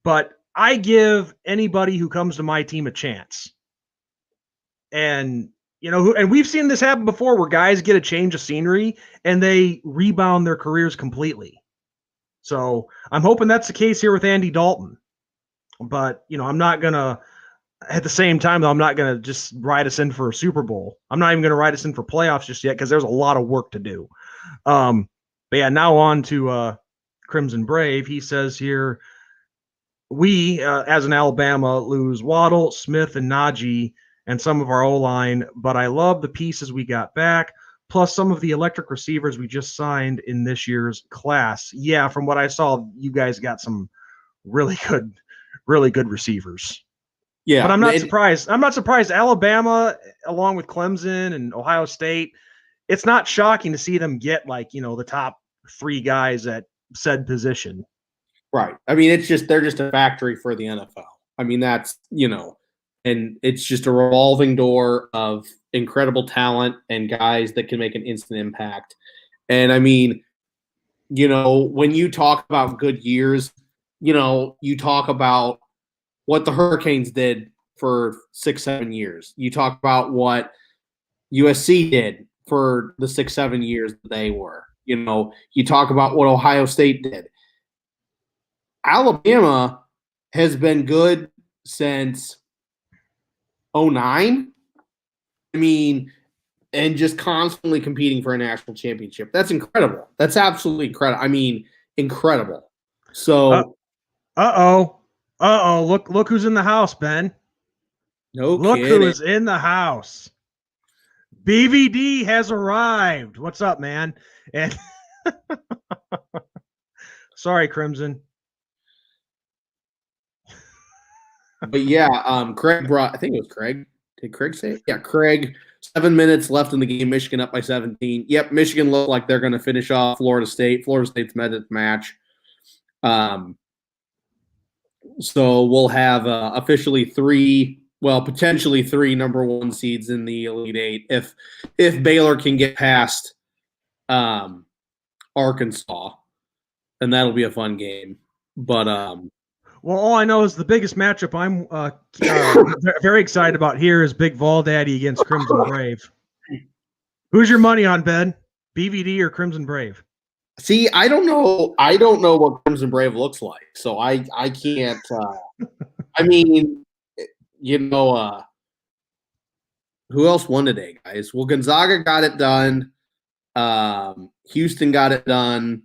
But I give anybody who comes to my team a chance. And and we've seen this happen before where guys get a change of scenery and they rebound their careers completely. So I'm hoping that's the case here with Andy Dalton. But, I'm not going to, at the same time, though, I'm not going to just ride us in for a Super Bowl. I'm not even going to ride us in for playoffs just yet because there's a lot of work to do. But yeah, now on to Crimson Brave. He says here, we, as an Alabama, lose Waddle, Smith, and Najee, and some of our O-line, but I love the pieces we got back, plus some of the electric receivers we just signed in this year's class. Yeah, from what I saw, you guys got some really good receivers. Yeah, but I'm not surprised. I'm not surprised. Alabama, along with Clemson and Ohio State, it's not shocking to see them get the top 3 guys at said position. Right. I mean, they're just a factory for the NFL. I mean, that's, and it's just a revolving door of incredible talent and guys that can make an instant impact. And I mean, when you talk about good years, you talk about what the Hurricanes did for 6-7 years. You talk about what USC did for the 6-7 years that they were. You talk about what Ohio State did. Alabama has been good since 2009. I mean, and just constantly competing for a national championship. That's incredible. That's absolutely incredible. I mean, incredible. So, look who's in the house, Ben. Look who is in the house. BVD has arrived. What's up, man? And sorry, Crimson. But yeah, Craig I think it was Craig. Did Craig say it? Yeah, Craig. 7 minutes left in the game. Michigan up by 17. Yep, Michigan look like they're going to finish off Florida State. Florida State's met its match. So we'll have officially potentially 3 number 1 seeds in the Elite Eight if Baylor can get past Arkansas, and that'll be a fun game. But well, all I know is the biggest matchup I'm very excited about here is Big Vol Daddy against Crimson Brave. Who's your money on, Ben? BVD or Crimson Brave? See, I don't know. I don't know what Crimson Brave looks like, so I can't. I mean, who else won today, guys? Well, Gonzaga got it done. Houston got it done.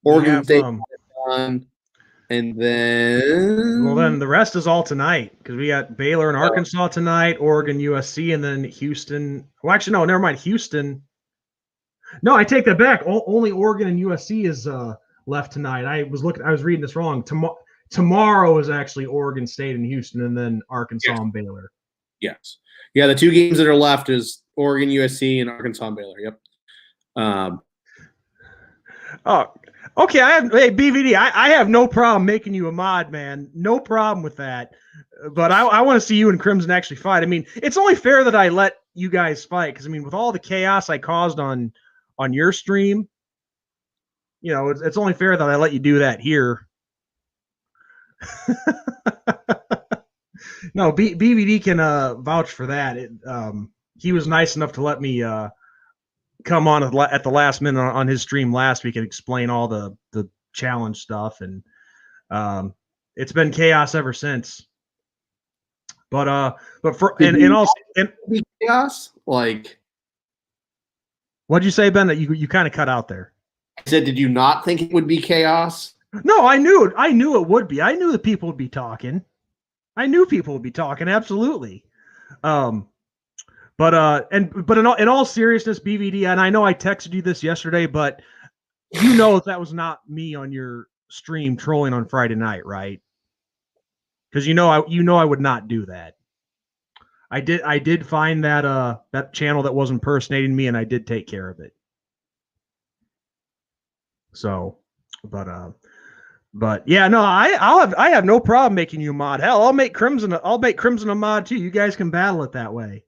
Oregon State got it done. And then the rest is all tonight because we got Baylor and Arkansas tonight, Oregon, USC, and then Houston. Well, actually, no, never mind. Houston. No, I take that back. Only Oregon and USC is left tonight. I was reading this wrong. Tomorrow is actually Oregon State and Houston, and then Arkansas and Baylor. Yes. Yeah, the 2 games that are left is Oregon, USC, and Arkansas and Baylor. Yep. Okay. Hey, BVD, I have no problem making you a mod, man. No problem with that. But I want to see you and Crimson actually fight. I mean, it's only fair that I let you guys fight because, I mean, with all the chaos I caused on your stream, it's only fair that I let you do that here. No, BVD can vouch for that. He was nice enough to let me come on at the last minute on his stream last week and explain all the challenge stuff, and it's been chaos ever since. But for and also chaos, like, what'd you say, Ben? That you kind of cut out there. I said, did you not think it would be chaos? No, I knew it. I knew it would be. I knew the people would be talking. Absolutely. But in all seriousness, BVD, and I know I texted you this yesterday, but that was not me on your stream trolling on Friday night, right? Because I would not do that. I did find that channel that was impersonating me, and I did take care of it. So, but yeah, no, I have no problem making you a mod. Hell, I'll make Crimson a mod too. You guys can battle it that way.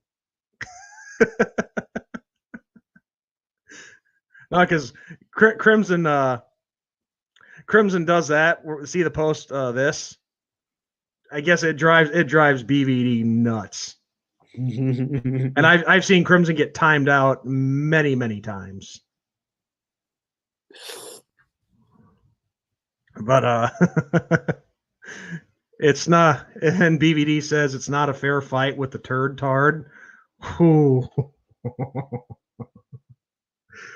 No, because Crimson does that. See the post this. I guess it drives BVD nuts. And I've seen Crimson get timed out many, many times. But it's not. And BVD says it's not a fair fight with the turd tard. Ooh.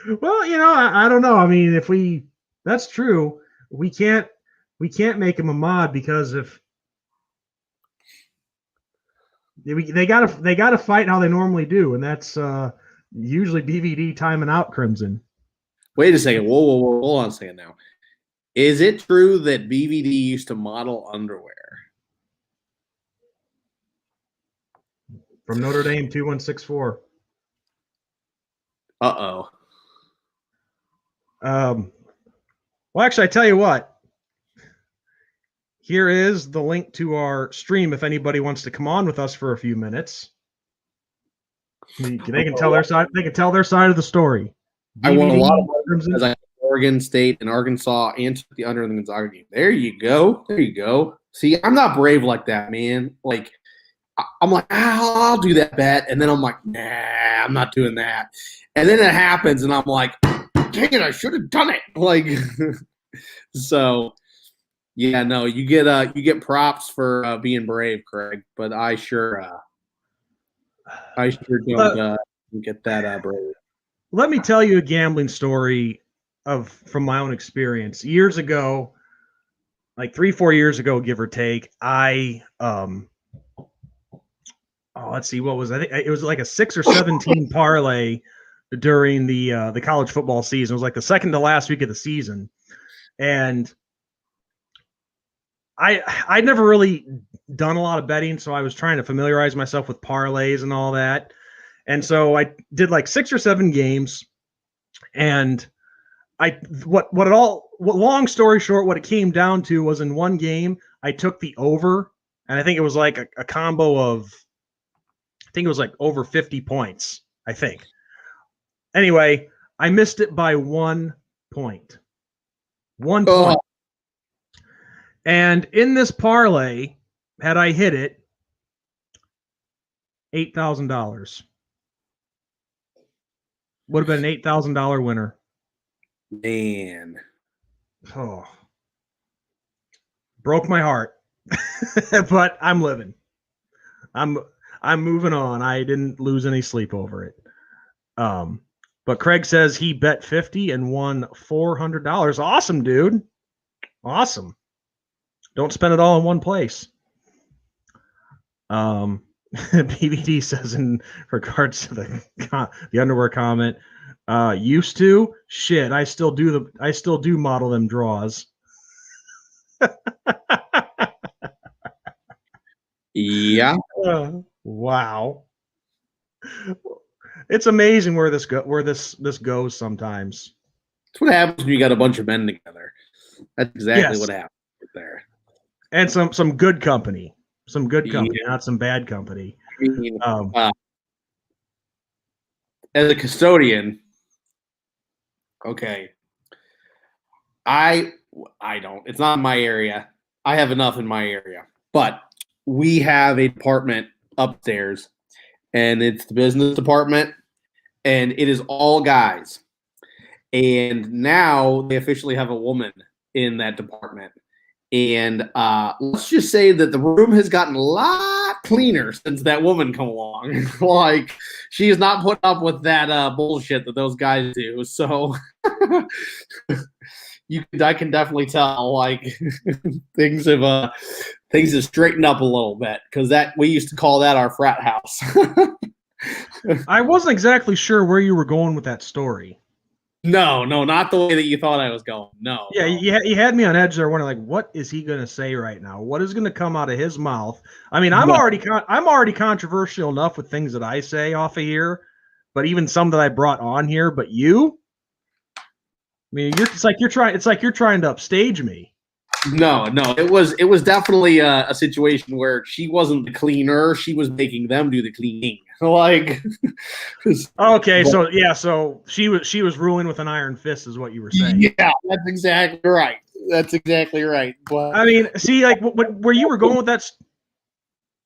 Well, I don't know. I mean, that's true. We can't make him a mod because if they gotta fight how they normally do, and that's usually BVD timing out Crimson. Wait a second. Whoa. Hold on a second now. Is it true that BVD used to model underwear? From Notre Dame 2164. Uh-oh. Well, actually, I tell you what. Here is the link to our stream if anybody wants to come on with us for a few minutes. They can tell their side. They can tell their side of the story. I won a lot of because I Oregon State and Arkansas and took the under in the Gonzaga game. There you go. See, I'm not brave like that, man. Like, I'm like, I'll do that bet, and then I'm like, nah, I'm not doing that. And then it happens, and I'm like, dang it, I should have done it. Like, so, yeah, no, you get props for being brave, Craig. But I sure don't get that brave. Let me tell you a gambling story from my own experience. Years ago, like 3-4 years ago, give or take, I let's see, what was I think it was like a 6 or 7 team parlay during the college football season. It was like the second to last week of the season, and I'd never really done a lot of betting, so I was trying to familiarize myself with parlays and all that. And so I did like 6 or 7 games, and long story short, what it came down to was in one game I took the over, and I think it was like a combo of, I think it was like over 50 points, I think. Anyway, I missed it by 1 point. 1 point. And in this parlay, had I hit it, $8,000. Would have been an $8,000 winner. Man. Oh. Broke my heart. But I'm living. I'm moving on. I didn't lose any sleep over it. But Craig says he bet 50 and won $400. Awesome, dude. Awesome. Don't spend it all in one place. BBD says in regards to the underwear comment, used to shit. I still do model them draws. Yeah. Wow. It's amazing where this goes sometimes. That's what happens when you got a bunch of men together. That's exactly what happens there. And some good company. Some good company, not some bad company. I mean, as a custodian, okay, I don't. It's not my area. I have enough in my area, but we have a department upstairs, and it's the business department, and it is all guys. And now they officially have a woman in that department. And let's just say that the room has gotten a lot cleaner since that woman come along. Like, she is not putting up with that bullshit that those guys do. So I can definitely tell, like, things have straightened up a little bit, because we used to call that our frat house. I wasn't exactly sure where you were going with that story. No, not the way that you thought I was going. No. Yeah, no. You had me on edge there, wondering, like, what is he going to say right now? What is going to come out of his mouth? I mean, I'm already controversial enough with things that I say off of here, but even some that I brought on here. But you, I mean, it's like you're trying to upstage me. No, it was definitely a situation where she wasn't the cleaner; she was making them do the cleaning. Like, okay, so she was ruling with an iron fist, is what you were saying. Yeah, that's exactly right. But I mean, see, like, where you were going with that.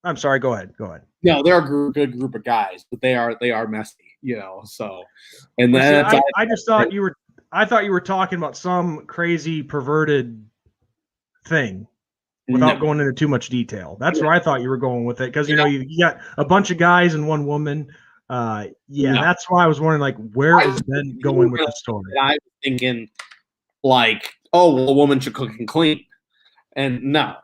I'm sorry. Go ahead. No, they're a good group of guys, but they are messy, So, and then I just thought you were. I thought you were talking about some crazy perverted thing without No. going into too much detail. That's where I thought you were going with it because, you know, you got a bunch of guys and one woman. Yeah, No. that's why I was wondering, like, where is Ben going with the story? And I was thinking, like, oh, well, a woman should cook and clean. And no.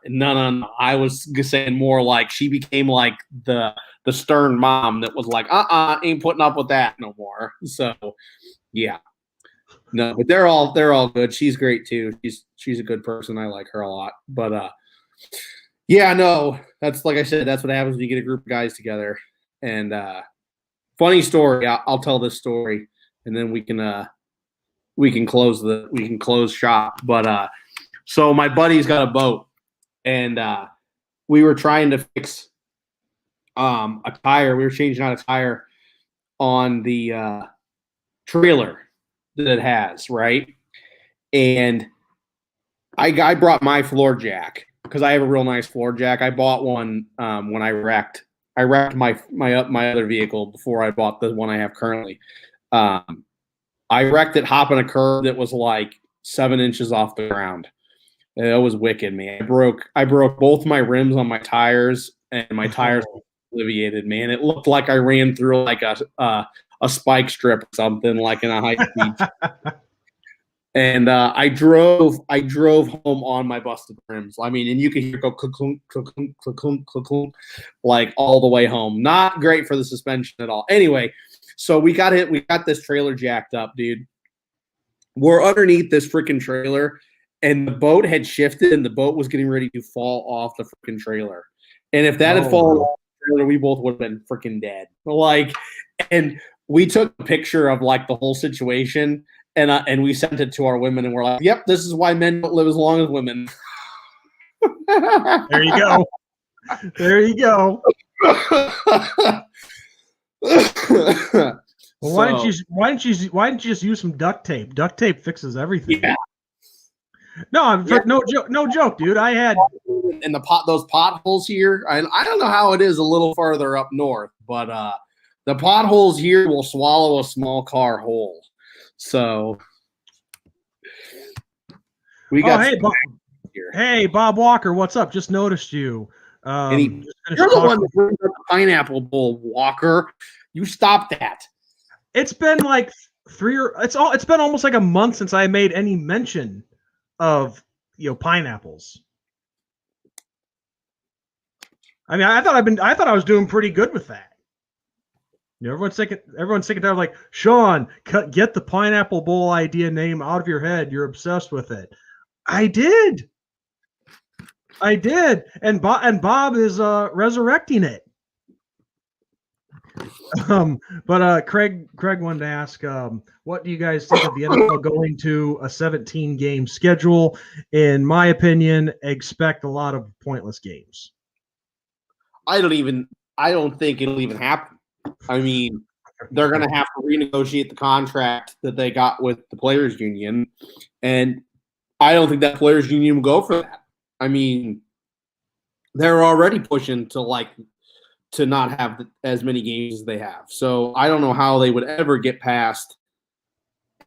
I was saying more like she became like the stern mom that was like, ain't putting up with that no more. So, yeah. No, but they're all good. She's great too. She's a good person. I like her a lot. But yeah, no, that's like I said, that's what happens when you get a group of guys together. And funny story. I'll tell this story, and then we can close shop. But so my buddy's got a boat, and we were trying to fix a tire. We were changing out a tire on the trailer that it has, right? And I brought my floor jack because I have a real nice floor jack. I bought one when I wrecked. I wrecked my other vehicle before I bought the one I have currently. I wrecked it hopping a curb that was like 7 inches off the ground. It was wicked, man. I broke both my rims on my tires, and my tires were alleviated, man. It looked like I ran through like a spike strip or something, like in a high speed. And I drove home on my busted rims. I mean, and you could hear go clunk, clunk, clunk, clunk, like all the way home. Not great for the suspension at all. Anyway, so we got this trailer jacked up, dude. We're underneath this freaking trailer, and the boat had shifted, and the boat was getting ready to fall off the freaking trailer. And if that had fallen off the trailer, we both would have been freaking dead. Like, and we took a picture of like the whole situation. And we sent it to our women, and we're like, "Yep, this is why men don't live as long as women." There you go. There you go. Well, why didn't you just use some duct tape? Duct tape fixes everything. Yeah. No, no joke, dude. I had and those potholes here. I don't know how it is a little farther up north, but the potholes here will swallow a small car whole. So we got. Hey, Bob Walker, what's up? Just noticed you. You're the one that brings up the pineapple bowl, Walker. You stop that. It's been like it's been almost like a month since I made any mention of pineapples. I mean, I thought I was doing pretty good with that. Everyone's sick of that. Like, Sean, get the pineapple bowl idea name out of your head. You're obsessed with it. I did, and Bob is resurrecting it. But Craig wanted to ask, what do you guys think of the NFL going to a 17-game schedule? In my opinion, expect a lot of pointless games. I don't think it'll even happen. I mean, they're going to have to renegotiate the contract that they got with the players union, and I don't think that players union will go for that. I mean, they're already pushing to not have as many games as they have. So I don't know how they would ever get past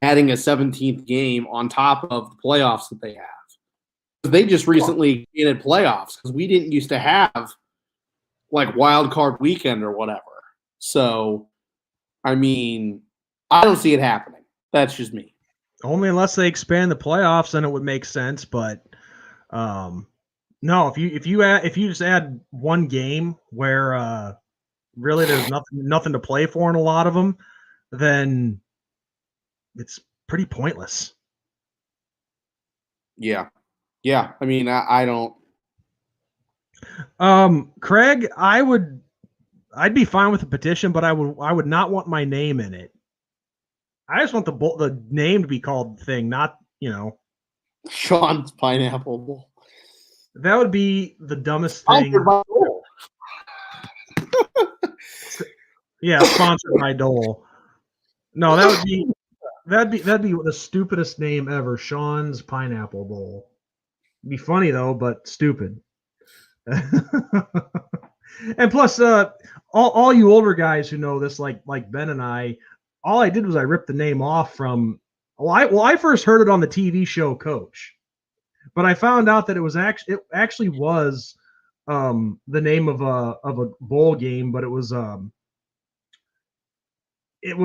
adding a 17th game on top of the playoffs that they have. They just recently added playoffs because we didn't used to have like wild card weekend or whatever. So, I mean, I don't see it happening. That's just me. Only unless they expand the playoffs, then it would make sense. But no, if you just add one game where really there's nothing to play for in a lot of them, then it's pretty pointless. Yeah. I mean, I don't. Craig, I'd be fine with a petition, but I would not want my name in it. I just want the name to be called the thing, not Sean's Pineapple Bowl. That would be the dumbest thing. Yeah, sponsored by Dole. No, that'd be the stupidest name ever. Sean's Pineapple Bowl. It'd be funny though, but stupid. And plus, all you older guys who know this, like Ben and I, all I did was I ripped the name off from. Well, I first heard it on the TV show Coach, but I found out that it actually was the name of a bowl game, but it was it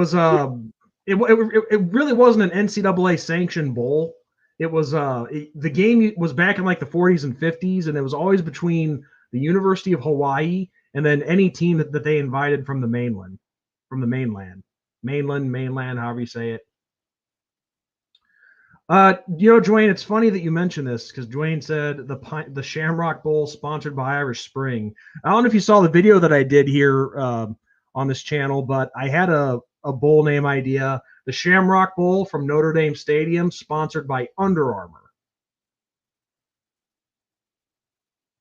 really wasn't an NCAA sanctioned bowl. It was the game was back in like the 40s and 50s, and it was always between the University of Hawaii and then any team that they invited from the mainland, mainland, however you say it. Dwayne, it's funny that you mentioned this because Dwayne said the Shamrock Bowl sponsored by Irish Spring. I don't know if you saw the video that I did here on this channel, but I had a bowl name idea. The Shamrock Bowl from Notre Dame Stadium, sponsored by Under Armour.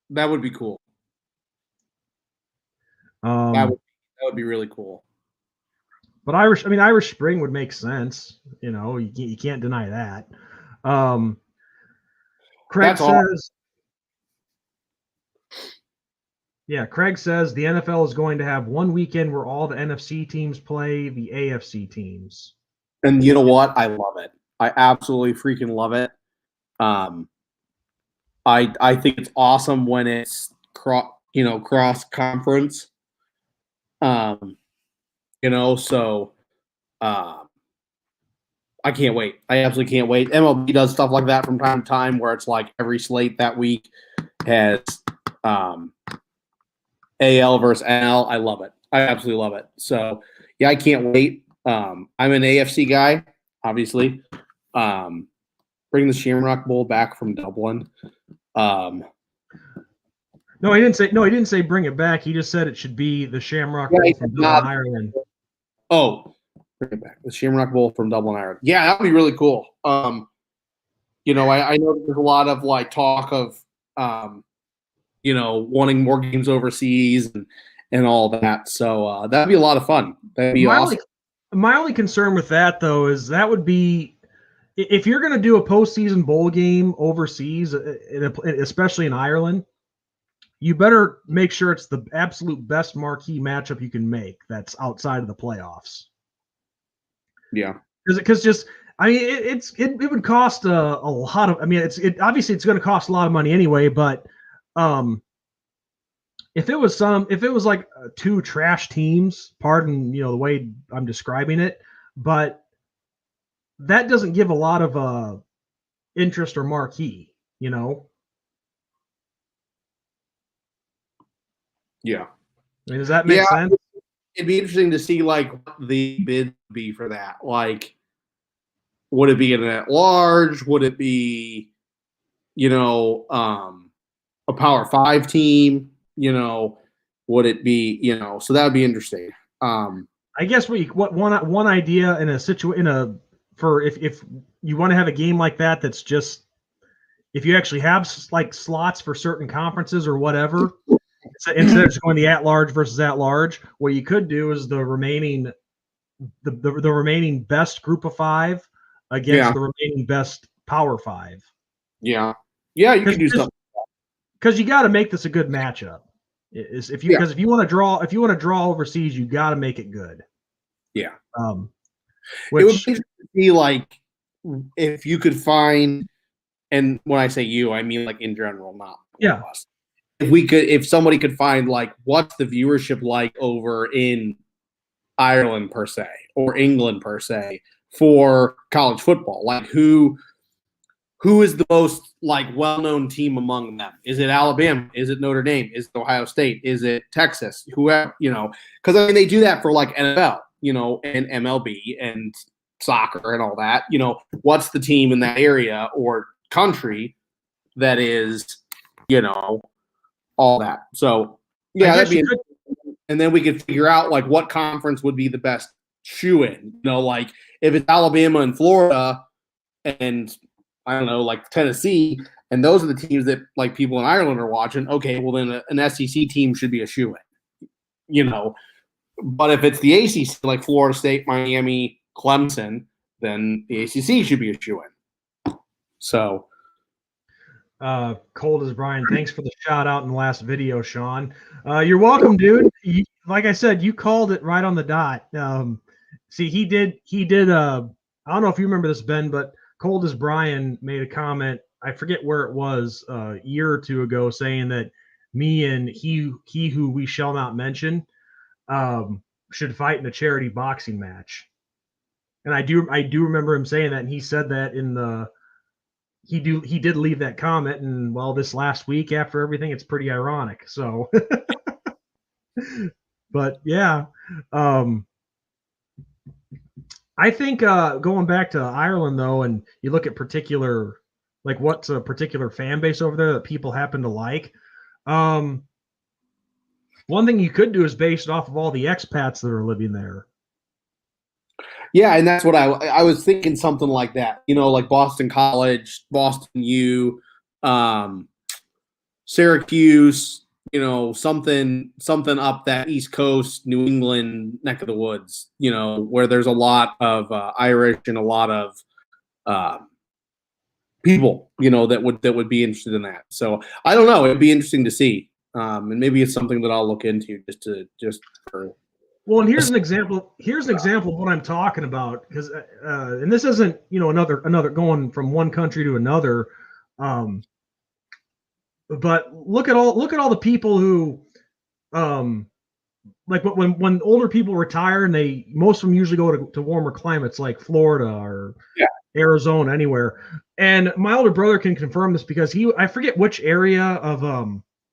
That would be cool. That would be really cool. But Irish Spring would make sense. You can't deny that. Craig says, Craig says the NFL is going to have one weekend where all the NFC teams play the AFC teams. And you know what? I love it. I absolutely freaking love it. I think it's awesome when it's cross conference. I can't wait. I absolutely can't wait. MLB does stuff like that from time to time where it's like every slate that week has AL versus NL. I love it. I absolutely love it. So, yeah, I can't wait. I'm an AFC guy, obviously. Bring the Shamrock Bowl back from Dublin. No, he didn't say bring it back. He just said it should be the Shamrock Bowl from Dublin, Ireland. Oh, bring it back. The Shamrock Bowl from Dublin, Ireland. Yeah, that would be really cool. I know there's a lot of like talk of wanting more games overseas and all that. So that'd be a lot of fun. That'd be awesome. My only concern with that, though, is that would be if you're going to do a postseason bowl game overseas, especially in Ireland, you better make sure it's the absolute best marquee matchup you can make that's outside of the playoffs. Yeah. Because it would cost a lot of, obviously it's going to cost a lot of money anyway, but if it was like two trash teams, pardon, the way I'm describing it, but that doesn't give a lot of interest or marquee, Yeah. Does that make sense? It'd be interesting to see like what the bid would be for that. Like, would it be an at-large? Would it be, a Power 5 team? Would it be, so that would be interesting. I guess one idea in a situation if you want to have a game like that's just if you actually have like slots for certain conferences or whatever, instead of just going the at-large versus at-large, what you could do is the remaining best group of 5 against the remaining best Power 5. Yeah, you can do something because you got to make this a good matchup. Because if you want to draw overseas, you got to make it good. Yeah. It would be interesting to see like if you could find, and when I say you, I mean like in general, not us. If somebody could find like what's the viewership like over in Ireland per se or England per se for college football, like who is the most like well-known team among them? Is it Alabama? Is it Notre Dame? Is it Ohio State? Is it Texas? Whoever, because they do that for like NFL, and MLB and soccer and all that. What's the team in that area or country that is, all that. So yeah, that'd be and then we could figure out like what conference would be the best shoe-in. Like if it's Alabama and Florida and I don't know, like Tennessee, and those are the teams that like people in Ireland are watching. Okay, well then an SEC team should be a shoe-in, But if it's the ACC, like Florida State, Miami, Clemson, then the ACC should be a shoe-in. So, cold as Brian. Thanks for the shout out in the last video, Sean. You're welcome, dude. Like I said, you called it right on the dot. See, he did. I don't know if you remember this, Ben, but Cold as Brian made a comment I forget where it was a year or two ago, saying that me and he who we shall not mention should fight in a charity boxing match. And I do remember him saying that, and he said that in the he did leave that comment, and well, this last week after everything, it's pretty ironic. So, but yeah, um, I think going back to Ireland though, and you look at particular like what's a particular fan base over there that people happen to like. Um, One thing you could do is base it off of all the expats that are living there. Yeah, and that's what I was thinking, something like that. Like Boston College, Boston U, um, Syracuse. Something up that East Coast, New England neck of the woods. Where there's a lot of Irish and a lot of uh, people. That would be interested in that. So I don't know. It'd be interesting to see, and maybe it's something that I'll look into just for. Well, and here's an example. Here's an example of what I'm talking about, because, and this isn't another going from one country to another, but look at all the people who, like when older people retire, and most of them usually go to warmer climates like Florida or Arizona, anywhere. And my older brother can confirm this, because I forget which area of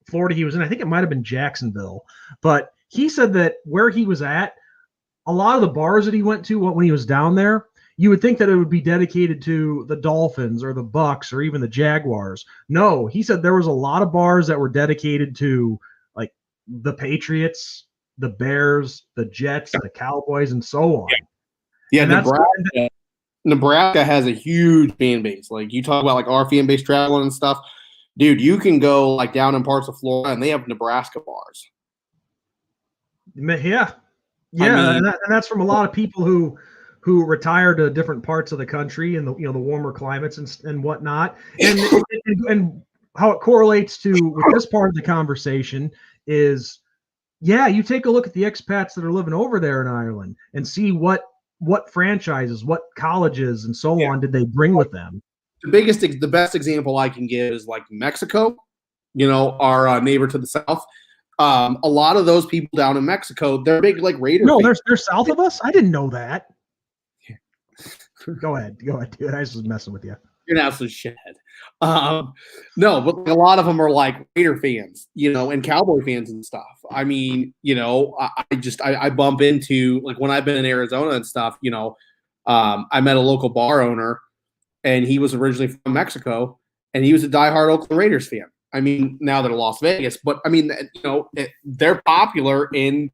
Florida he was in. I think it might have been Jacksonville, but he said that where he was at, a lot of the bars that he went to when he was down there, you would think that it would be dedicated to the Dolphins or the Bucks or even the Jaguars. No, he said there was a lot of bars that were dedicated to like the Patriots, the Bears, the Jets, the Cowboys, and so on. Yeah, Nebraska has a huge fan base. Like, you talk about like our fan base traveling and stuff. Dude, you can go like down in parts of Florida and they have Nebraska bars. Yeah, I mean, and that's from a lot of people who retire to different parts of the country and the warmer climates and whatnot. And how it correlates to with this part of the conversation is, yeah, you take a look at the expats that are living over there in Ireland and see what franchises, what colleges, and so on did they bring with them. the best example I can give is like Mexico. Our neighbor to the south. A lot of those people down in Mexico, they're big like Raider. No, they're south of us. I didn't know that. Go ahead, dude. I was just messing with you. You're an absolute shithead. No, but a lot of them are like Raider fans, and Cowboy fans and stuff. I mean, I bump into, like, when I've been in Arizona and stuff. I met a local bar owner, and he was originally from Mexico, and he was a diehard Oakland Raiders fan. I mean, now they're Las Vegas, but I mean, they're popular in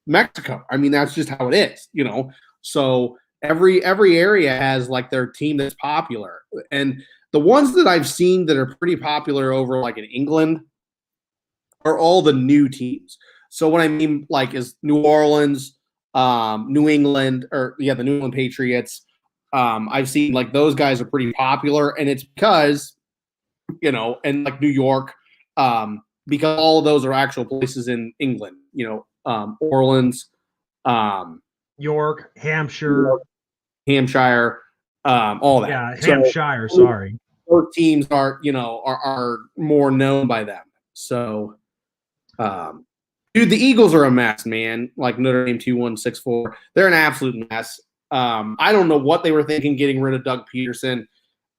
Mexico. I mean, that's just how it is. So every area has like their team that's popular, and the ones that I've seen that are pretty popular over like in England are all the new teams. So what I mean like is New Orleans, New England, or the New England Patriots. I've seen like those guys are pretty popular, and it's because and like New York, because all of those are actual places in England. Orleans, York, Hampshire, all that. Yeah, Hampshire. Sorry, those teams are more known by them. So, dude, the Eagles are a mess, man. Like Notre Dame 2164, they're an absolute mess. I don't know what they were thinking getting rid of Doug Peterson.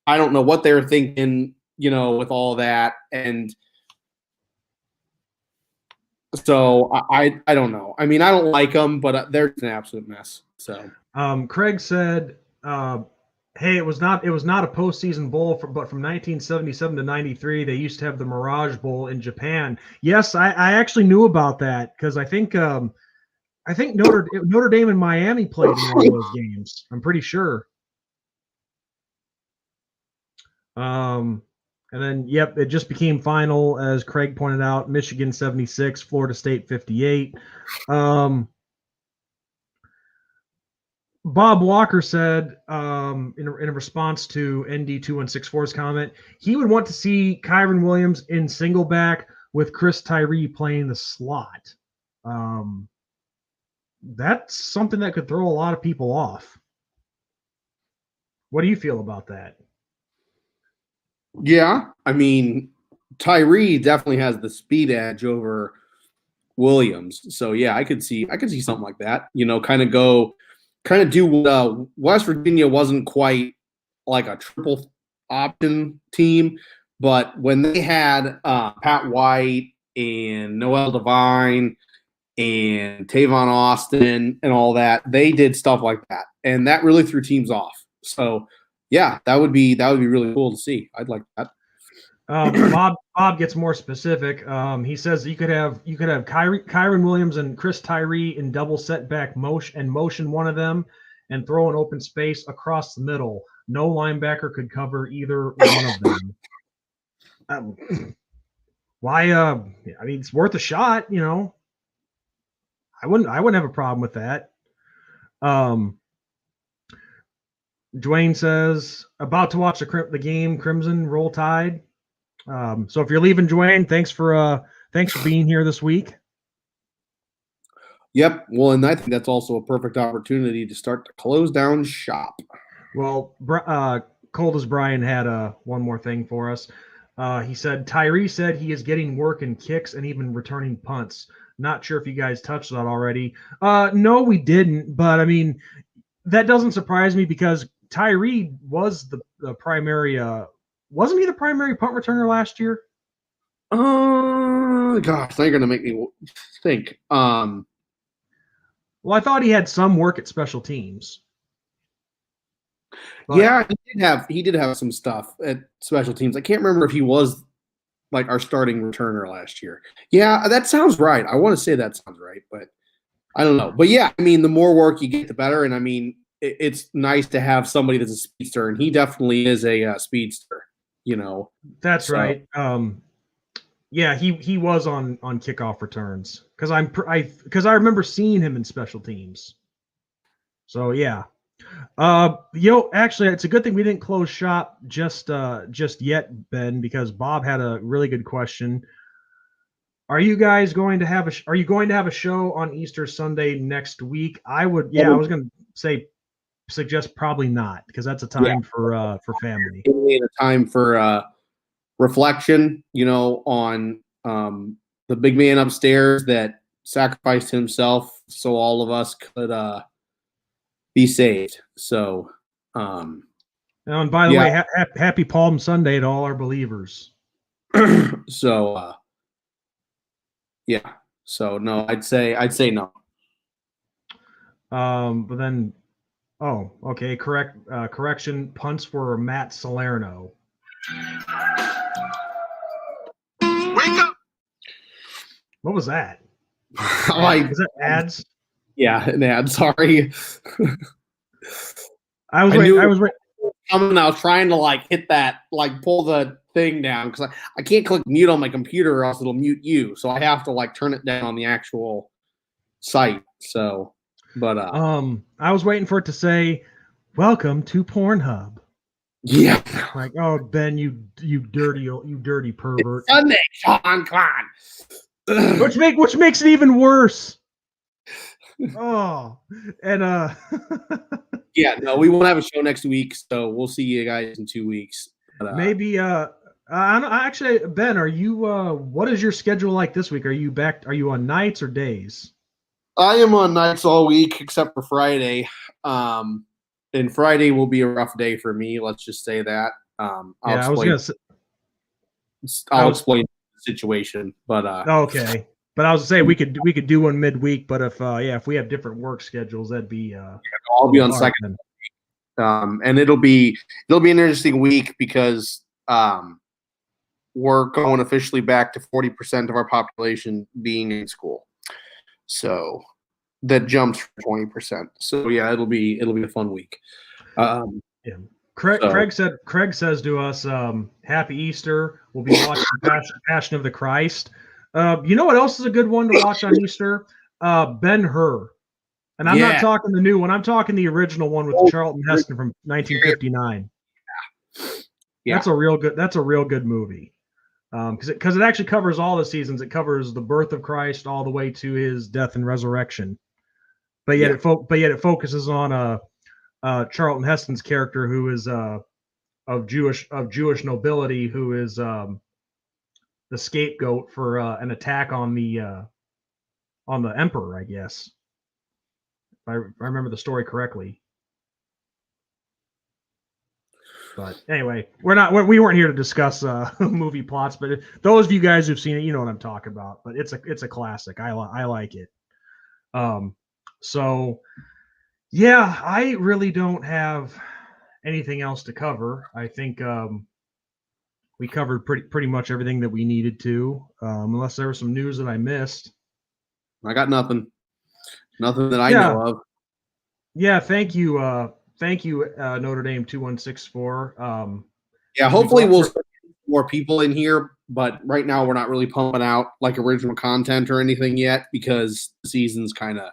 I don't know what they were thinking, with all that. And so I don't know. I mean, I don't like them, but they're an absolute mess. So, Craig said, "Hey, it was not a postseason bowl, but from 1977 to 93, they used to have the Mirage Bowl in Japan." Yes, I actually knew about that, because I think Notre Dame and Miami played in one of those games. I'm pretty sure. And then, yep, it just became final, as Craig pointed out. Michigan 76, Florida State 58. Bob Walker said, in a response to ND2164's comment, he would want to see Kyren Williams in single back with Chris Tyree playing the slot. That's something that could throw a lot of people off. What do you feel about that? Yeah, I mean, Tyree definitely has the speed edge over Williams. So yeah, I could see something like that. You know, kind of do what West Virginia wasn't quite like a triple option team, but when they had Pat White and Noel Devine and Tavon Austin and all that, they did stuff like that, and that really threw teams off. So yeah, that would be really cool to see. I'd like that. Bob gets more specific. He says you could have Kyron Williams and Chris Tyree in double setback motion one of them and throw an open space across the middle. No linebacker could cover either one of them. Why? I mean, it's worth a shot. You know, I wouldn't have a problem with that. Dwayne says about to watch the game. Crimson Roll Tide. So if you're leaving, Dwayne, thanks for being here this week. Yep. Well, and I think that's also a perfect opportunity to start to close down shop. Well, Cold as Brian had one more thing for us. He said Tyree said he is getting work in kicks and even returning punts. Not sure if you guys touched that already. No, we didn't. But I mean, that doesn't surprise me because Tyree was the primary. Wasn't he the primary punt returner last year? Gosh, they're gonna make me think. Well, I thought he had some work at special teams. But yeah, he did have some stuff at special teams. I can't remember if he was like our starting returner last year. Yeah, that sounds right. I want to say that sounds right, but I don't know. But yeah, I mean, the more work you get, the better. And I mean, it's nice to have somebody that's a speedster, and he definitely is a speedster. You know, that's so. Right. Yeah, he was on kickoff returns because I remember seeing him in special teams. So yeah. Actually, it's a good thing we didn't close shop just yet, Ben, because Bob had a really good question. Are you guys going to have a show on Easter Sunday next week? I was going to suggest probably not, because that's a time for family. A time for reflection, you know, on the big man upstairs that sacrificed himself so all of us could be saved. So, and by the way, happy Palm Sunday to all our believers. So, yeah. So no, I'd say no. But then, okay. Correction. Punts for Matt Salerno. Wake up! What was that? Was that ads? Yeah, an ad. Sorry. I was waiting. I was trying to like hit that, like pull the thing down because I can't click mute on my computer or else it'll mute you. So I have to like turn it down on the actual site. So, but I was waiting for it to say, "Welcome to Pornhub." Yeah. Like, oh Ben, you dirty pervert. It's Sunday, Sean, come on. Which makes it even worse. Oh, and yeah, no, we won't have a show next week, so we'll see you guys in 2 weeks. But, maybe actually, Ben, are you what is your schedule like this week? Are you on nights or days? I am on nights all week except for Friday. And Friday will be a rough day for me, let's just say that. I'll explain the situation, but okay. But I was gonna say we could do one midweek, but if we have different work schedules, that'd be I'll be on second. And it'll be an interesting week because we're going officially back to 40% of our population being in school. So that jumps from 20%. So yeah, it'll be a fun week. Yeah. Craig says to us, "Happy Easter. We'll be watching Passion of the Christ." You know what else is a good one to watch on Easter? Ben-Hur. And I'm not talking the new one. I'm talking the original one with Charlton Heston from 1959. Yeah. That's a real good movie. Because it actually covers all the seasons. It covers the birth of Christ all the way to his death and resurrection. But yet it focuses on Charlton Heston's character, who is of Jewish nobility who is the scapegoat for an attack on the emperor, I guess. If I remember the story correctly. But anyway, we weren't here to discuss movie plots, but those of you guys who've seen it, you know what I'm talking about. But it's a classic. I like it. So yeah, I really don't have anything else to cover. I think we covered pretty much everything that we needed to, unless there was some news that I missed. I got nothing that I know of. Yeah, thank you, Notre Dame 2164. Yeah, hopefully we'll get more people in here, but right now we're not really pumping out like original content or anything yet because the season's kind of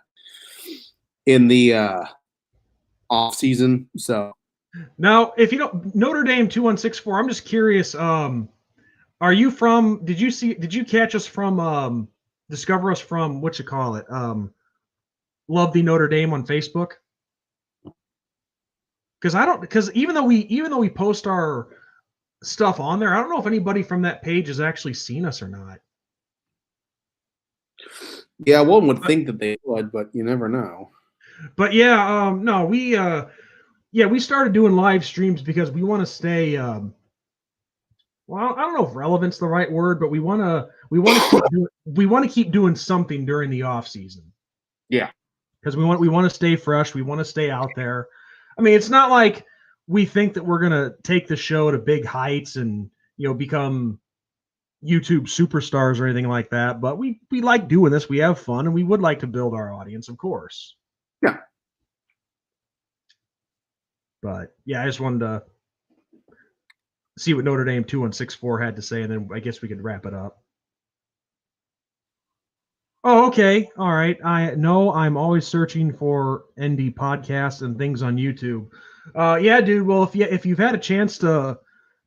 in the off season. So now, if you don't, Notre Dame 2164, I'm just curious. Are you from? Did you catch us from? Discover us from what you call it? Love the Notre Dame on Facebook. Because even though we post our stuff on there, I don't know if anybody from that page has actually seen us or not. Yeah, one would think that they would, but you never know. But yeah, no, we started doing live streams because we want to stay. Well, I don't know if relevant's the right word, but we want to keep doing something during the off season. Yeah, because we want to stay fresh. We want to stay out there. I mean, it's not like we think that we're gonna take the show to big heights and become YouTube superstars or anything like that. But we like doing this. We have fun, and we would like to build our audience, of course. Yeah. But yeah, I just wanted to see what Notre Dame 2164 had to say, and then I guess we could wrap it up. Oh, okay. All right. I'm always searching for ND podcasts and things on YouTube. Yeah, dude. Well, if you've had a chance to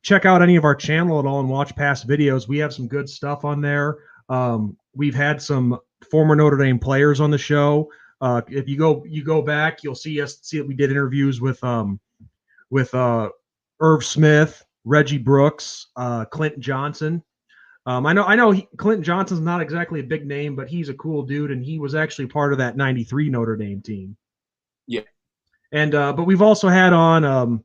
check out any of our channel at all and watch past videos, we have some good stuff on there. We've had some former Notre Dame players on the show. If you go back, you'll see that we did interviews with Irv Smith, Reggie Brooks, Clinton Johnson. I know Clinton Johnson's not exactly a big name, but he's a cool dude, and he was actually part of that '93 Notre Dame team. Yeah. And but we've also had on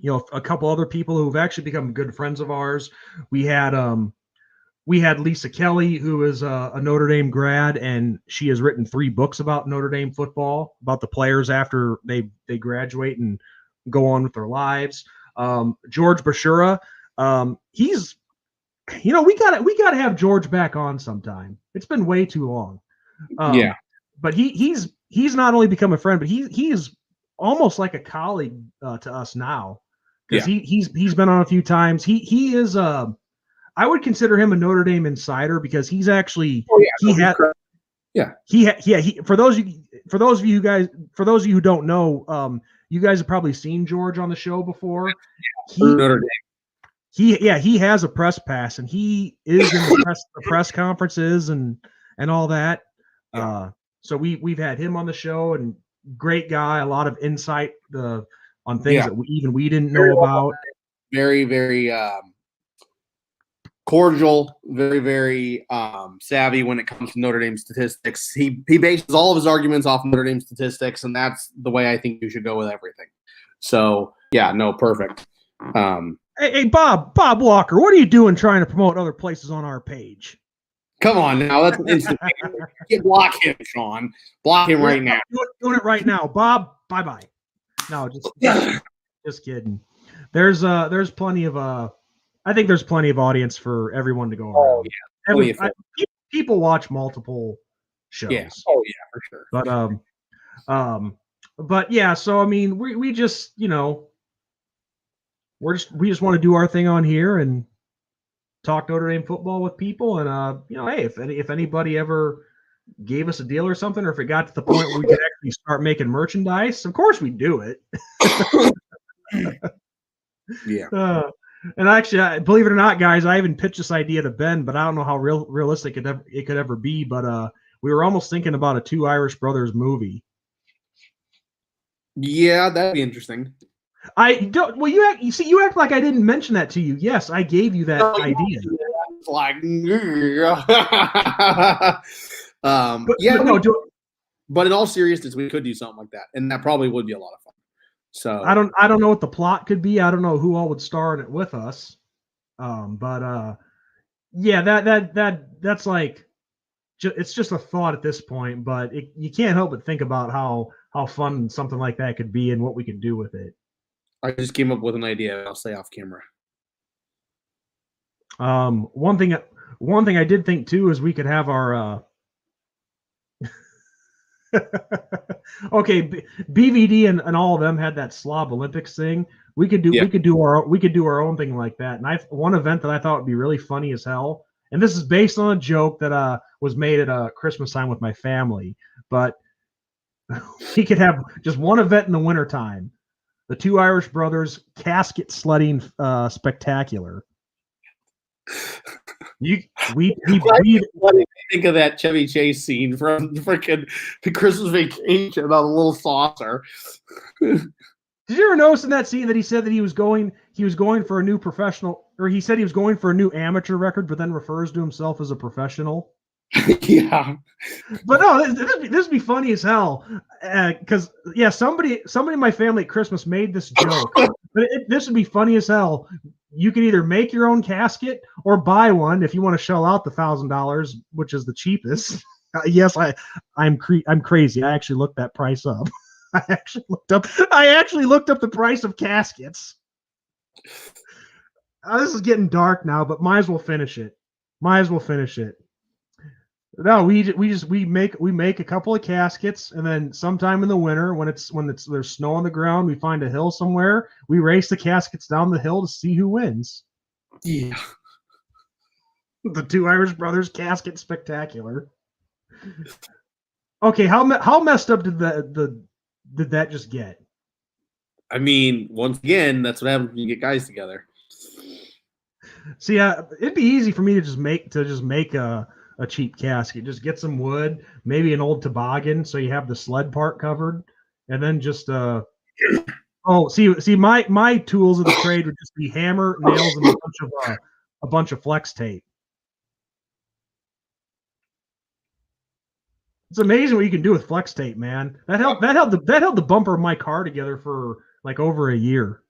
a couple other people who've actually become good friends of ours. We had Lisa Kelly, who is a Notre Dame grad, and she has written 3 books about Notre Dame football, about the players after they graduate and go on with their lives. George Bashura, he's we gotta have George back on sometime. It's been way too long. Yeah. But he's not only become a friend, but he is almost like a colleague to us now. Because he's been on a few times. He is I would consider him a Notre Dame insider because he's actually for those of you who don't know, you guys have probably seen George on the show before. Notre Dame. He has a press pass, and he is in the press conferences and all that. So we've had him on the show, and great guy, a lot of insight on things that we didn't know about. Very, very cordial, very, very savvy when it comes to Notre Dame statistics. He bases all of his arguments off Notre Dame statistics, and that's the way I think you should go with everything. So yeah, no, perfect. Hey, Bob Walker, what are you doing trying to promote other places on our page? Come on now, that's an instant. Block him, Sean. Block him right now. Doing it right now, Bob. Bye. No, just kidding. There's plenty of I think there's plenty of audience for everyone to go around. Oh yeah, people watch multiple shows. Yeah. Oh yeah, for sure. But yeah. So I mean, we just we just want to do our thing on here and talk Notre Dame football with people. And hey, if anybody ever gave us a deal or something, or if it got to the point where we could actually start making merchandise, of course we'd do it. Yeah. And actually, believe it or not, guys, I even pitched this idea to Ben, but I don't know how realistic it could ever be. But we were almost thinking about a 2 Irish Brothers movie. Yeah, that'd be interesting. I don't. Well, you see, you act like I didn't mention that to you. Yes, I gave you that idea. It's like, But yeah, no, but in all seriousness, we could do something like that, and that probably would be a lot of fun. So I don't know what the plot could be. I don't know who all would star in it with us. But yeah, that's like, it's just a thought at this point. But you can't help but think about how fun something like that could be and what we could do with it. I just came up with an idea. I'll say off camera. One thing I did think too is we could have our okay, BVD and all of them had that Slob Olympics thing. We could do our own thing like that. And one event that I thought would be really funny as hell, and this is based on a joke that was made at Christmas time with my family, but we could have just one event in the wintertime. The Two Irish Brothers casket sledding spectacular. We think of that Chevy Chase scene from freaking the Christmas Vacation on a little saucer. Did you ever notice in that scene that he said that he was going for a new professional, or he said he was going for a new amateur record, but then refers to himself as a professional? Yeah. But no, this would be funny as hell. Because yeah, somebody in my family at Christmas made this joke. But this would be funny as hell. You can either make your own casket or buy one if you want to shell out the $1,000, which is the cheapest. Yes, I'm crazy. I actually looked that price up. I actually looked up the price of caskets. This is getting dark now, but might as well finish it. No, we make a couple of caskets, and then sometime in the winter, when there's snow on the ground, we find a hill somewhere. We race the caskets down the hill to see who wins. Yeah. The Two Irish Brothers casket spectacular. Okay, how messed up did that just get? I mean, once again, that's what happens when you get guys together. See, it'd be easy for me to just make a cheap casket. Just get some wood, maybe an old toboggan, so you have the sled part covered, and then just see my tools of the trade would just be hammer, nails, and a bunch of flex tape. It's amazing what you can do with flex tape, man. That held the bumper of my car together for like over a year.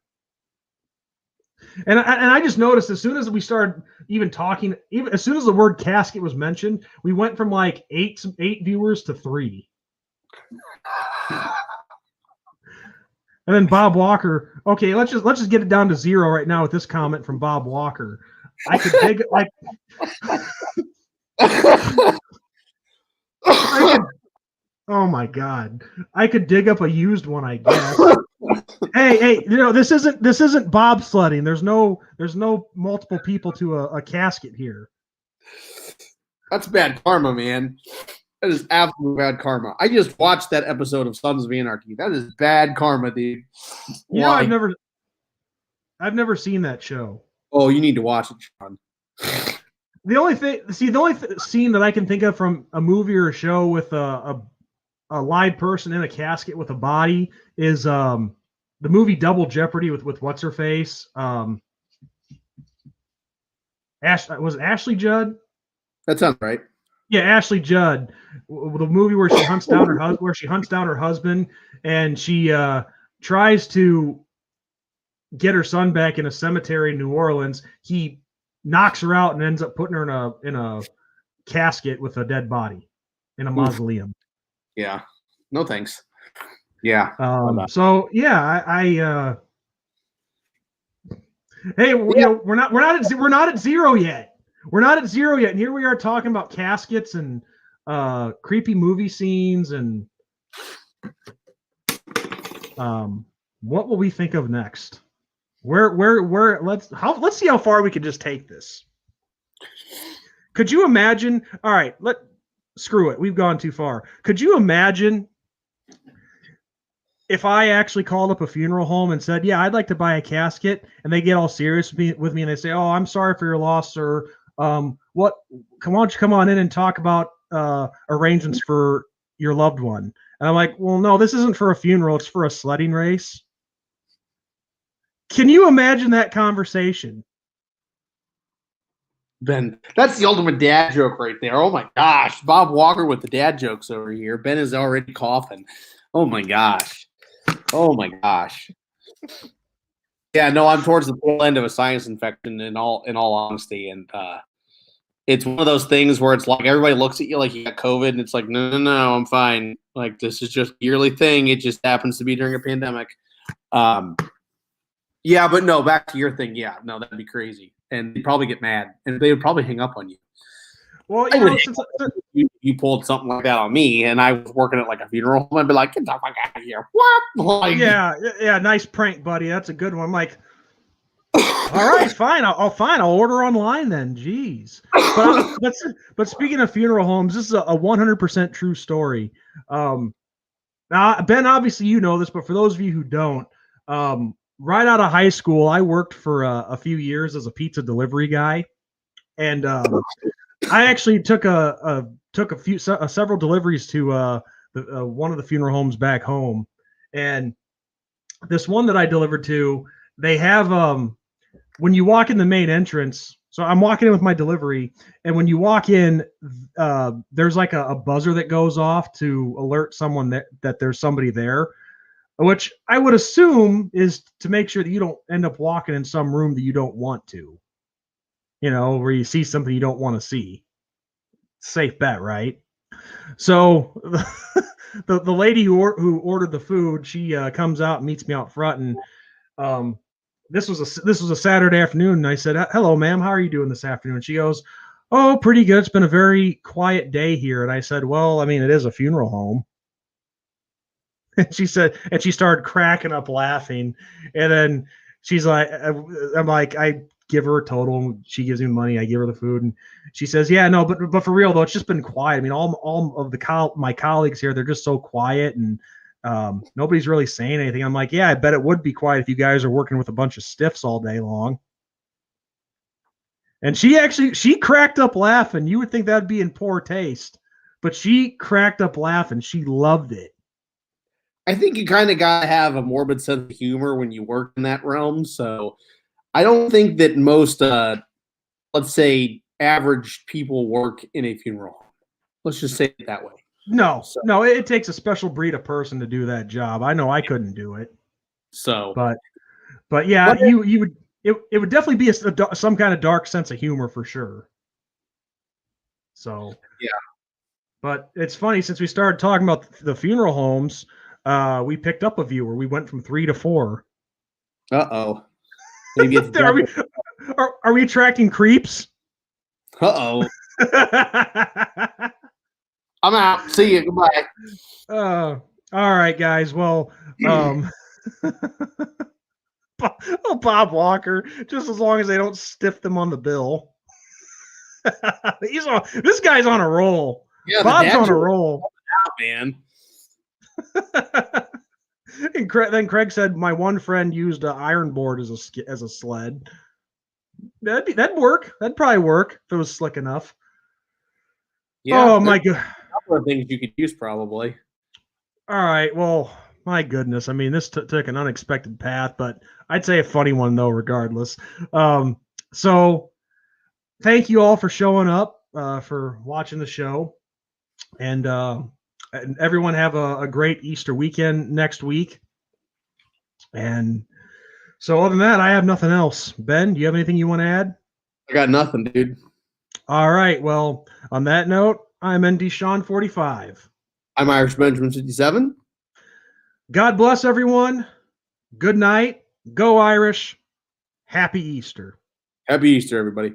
And I just noticed as soon as we started even talking, even as soon as the word casket was mentioned, we went from like eight viewers to 3. And then Bob Walker. Okay, let's just get it down to 0 right now with this comment from Bob Walker. I could dig like. Oh my God! I could dig up a used one, I guess. Hey, this isn't bobsledding. There's no multiple people to a casket here. That's bad karma, man. That is absolute bad karma. I just watched that episode of Sons of Anarchy. That is bad karma, dude. Yeah, I've never seen that show. Oh, you need to watch it, Sean. The only scene that I can think of from a movie or a show with a live person in a casket with a body is the movie Double Jeopardy with what's her face? Was it Ashley Judd? That sounds right. Yeah, Ashley Judd. The movie where she hunts down her husband, and she tries to get her son back in a cemetery in New Orleans. He knocks her out and ends up putting her in a casket with a dead body in a mausoleum. Yeah. No thanks. Yeah. So yeah, hey, you know, we're not at 0 yet. We're not at 0 yet, and here we are talking about caskets and creepy movie scenes and what will we think of next? Let's see how far we can just take this. Could you imagine? All right, screw it. We've gone too far. Could you imagine if I actually called up a funeral home and said, "Yeah, I'd like to buy a casket," and they get all serious with me and they say, "Oh, I'm sorry for your loss, sir. Why don't you come on in and talk about arrangements for your loved one?" And I'm like, "Well, no, this isn't for a funeral. It's for a sledding race." Can you imagine that conversation? Ben, that's the ultimate dad joke right there. Oh my gosh. Bob Walker with the dad jokes over here. Ben is already coughing. Oh my gosh. Oh my gosh. Yeah, no, I'm towards the tail end of a sinus infection in all honesty. And it's one of those things where it's like everybody looks at you like you got COVID, and it's like, no, I'm fine. Like, this is just a yearly thing. It just happens to be during a pandemic. Yeah, but no, back to your thing. Yeah, no, that'd be crazy. And they'd probably get mad, and they would probably hang up on you. Well, You pulled something like that on me, and I was working at like a funeral home, I'd be like, get the fuck out of here. What? Like, yeah, nice prank, buddy. That's a good one. I'm like, all right, fine. I'll order online then. Jeez. But speaking of funeral homes, this is a 100% true story. Now, Ben, obviously you know this, but for those of you who don't, right out of high school, I worked for a few years as a pizza delivery guy, and I actually took several deliveries to one of the funeral homes back home, and this one that I delivered to, they have when you walk in the main entrance. So I'm walking in with my delivery, and when you walk in, there's like a buzzer that goes off to alert someone that there's somebody there, which I would assume is to make sure that you don't end up walking in some room that you don't want to, where you see something you don't want to see. Safe bet, right? So the lady who ordered the food, she comes out and meets me out front, and this was a Saturday afternoon, and I said, "Hello, ma'am. How are you doing this afternoon?" She goes, "Oh, pretty good. It's been a very quiet day here." And I said, "Well, I mean, it is a funeral home." And she started cracking up laughing, and then she's like, "I'm like, I give her a total, she gives me money, I give her the food, and she says, yeah, no, but for real though, it's just been quiet. I mean, all of my colleagues here, they're just so quiet, and nobody's really saying anything." I'm like, yeah, I bet it would be quiet if you guys are working with a bunch of stiffs all day long. And she cracked up laughing. You would think that'd be in poor taste, but she cracked up laughing. She loved it. I think you kind of got to have a morbid sense of humor when you work in that realm. So I don't think that most, let's say, average people work in a funeral home. Let's just say it that way. No, it takes a special breed of person to do that job. I know I couldn't do it. So, but yeah, you would. It would definitely be some kind of dark sense of humor for sure. So yeah. But it's funny, since we started talking about the funeral homes, we picked up a viewer. We went from 3 to 4. Uh-oh. Maybe it's are we attracting creeps? Uh-oh. I'm out. See you. Goodbye. All right, guys. Well, Bob Walker, just as long as they don't stiff them on the bill. This guy's on a roll. Yeah, Bob's on a roll. Out, man. And then Craig said, my one friend used an iron board as a sled. That'd work. That'd probably work if it was slick enough. Yeah. Oh my god. A couple of things you could use probably. All right. Well, my goodness. I mean, this took an unexpected path, but I'd say a funny one though, regardless. So thank you all for showing up, for watching the show, and everyone have a great Easter weekend next week. And so other than that, I have nothing else. Ben, do you have anything you want to add? I got nothing, dude. All right. Well, on that note, I'm ND Sean 45. I'm Irish Benjamin 57. God bless everyone. Good night. Go Irish. Happy Easter. Happy Easter, everybody.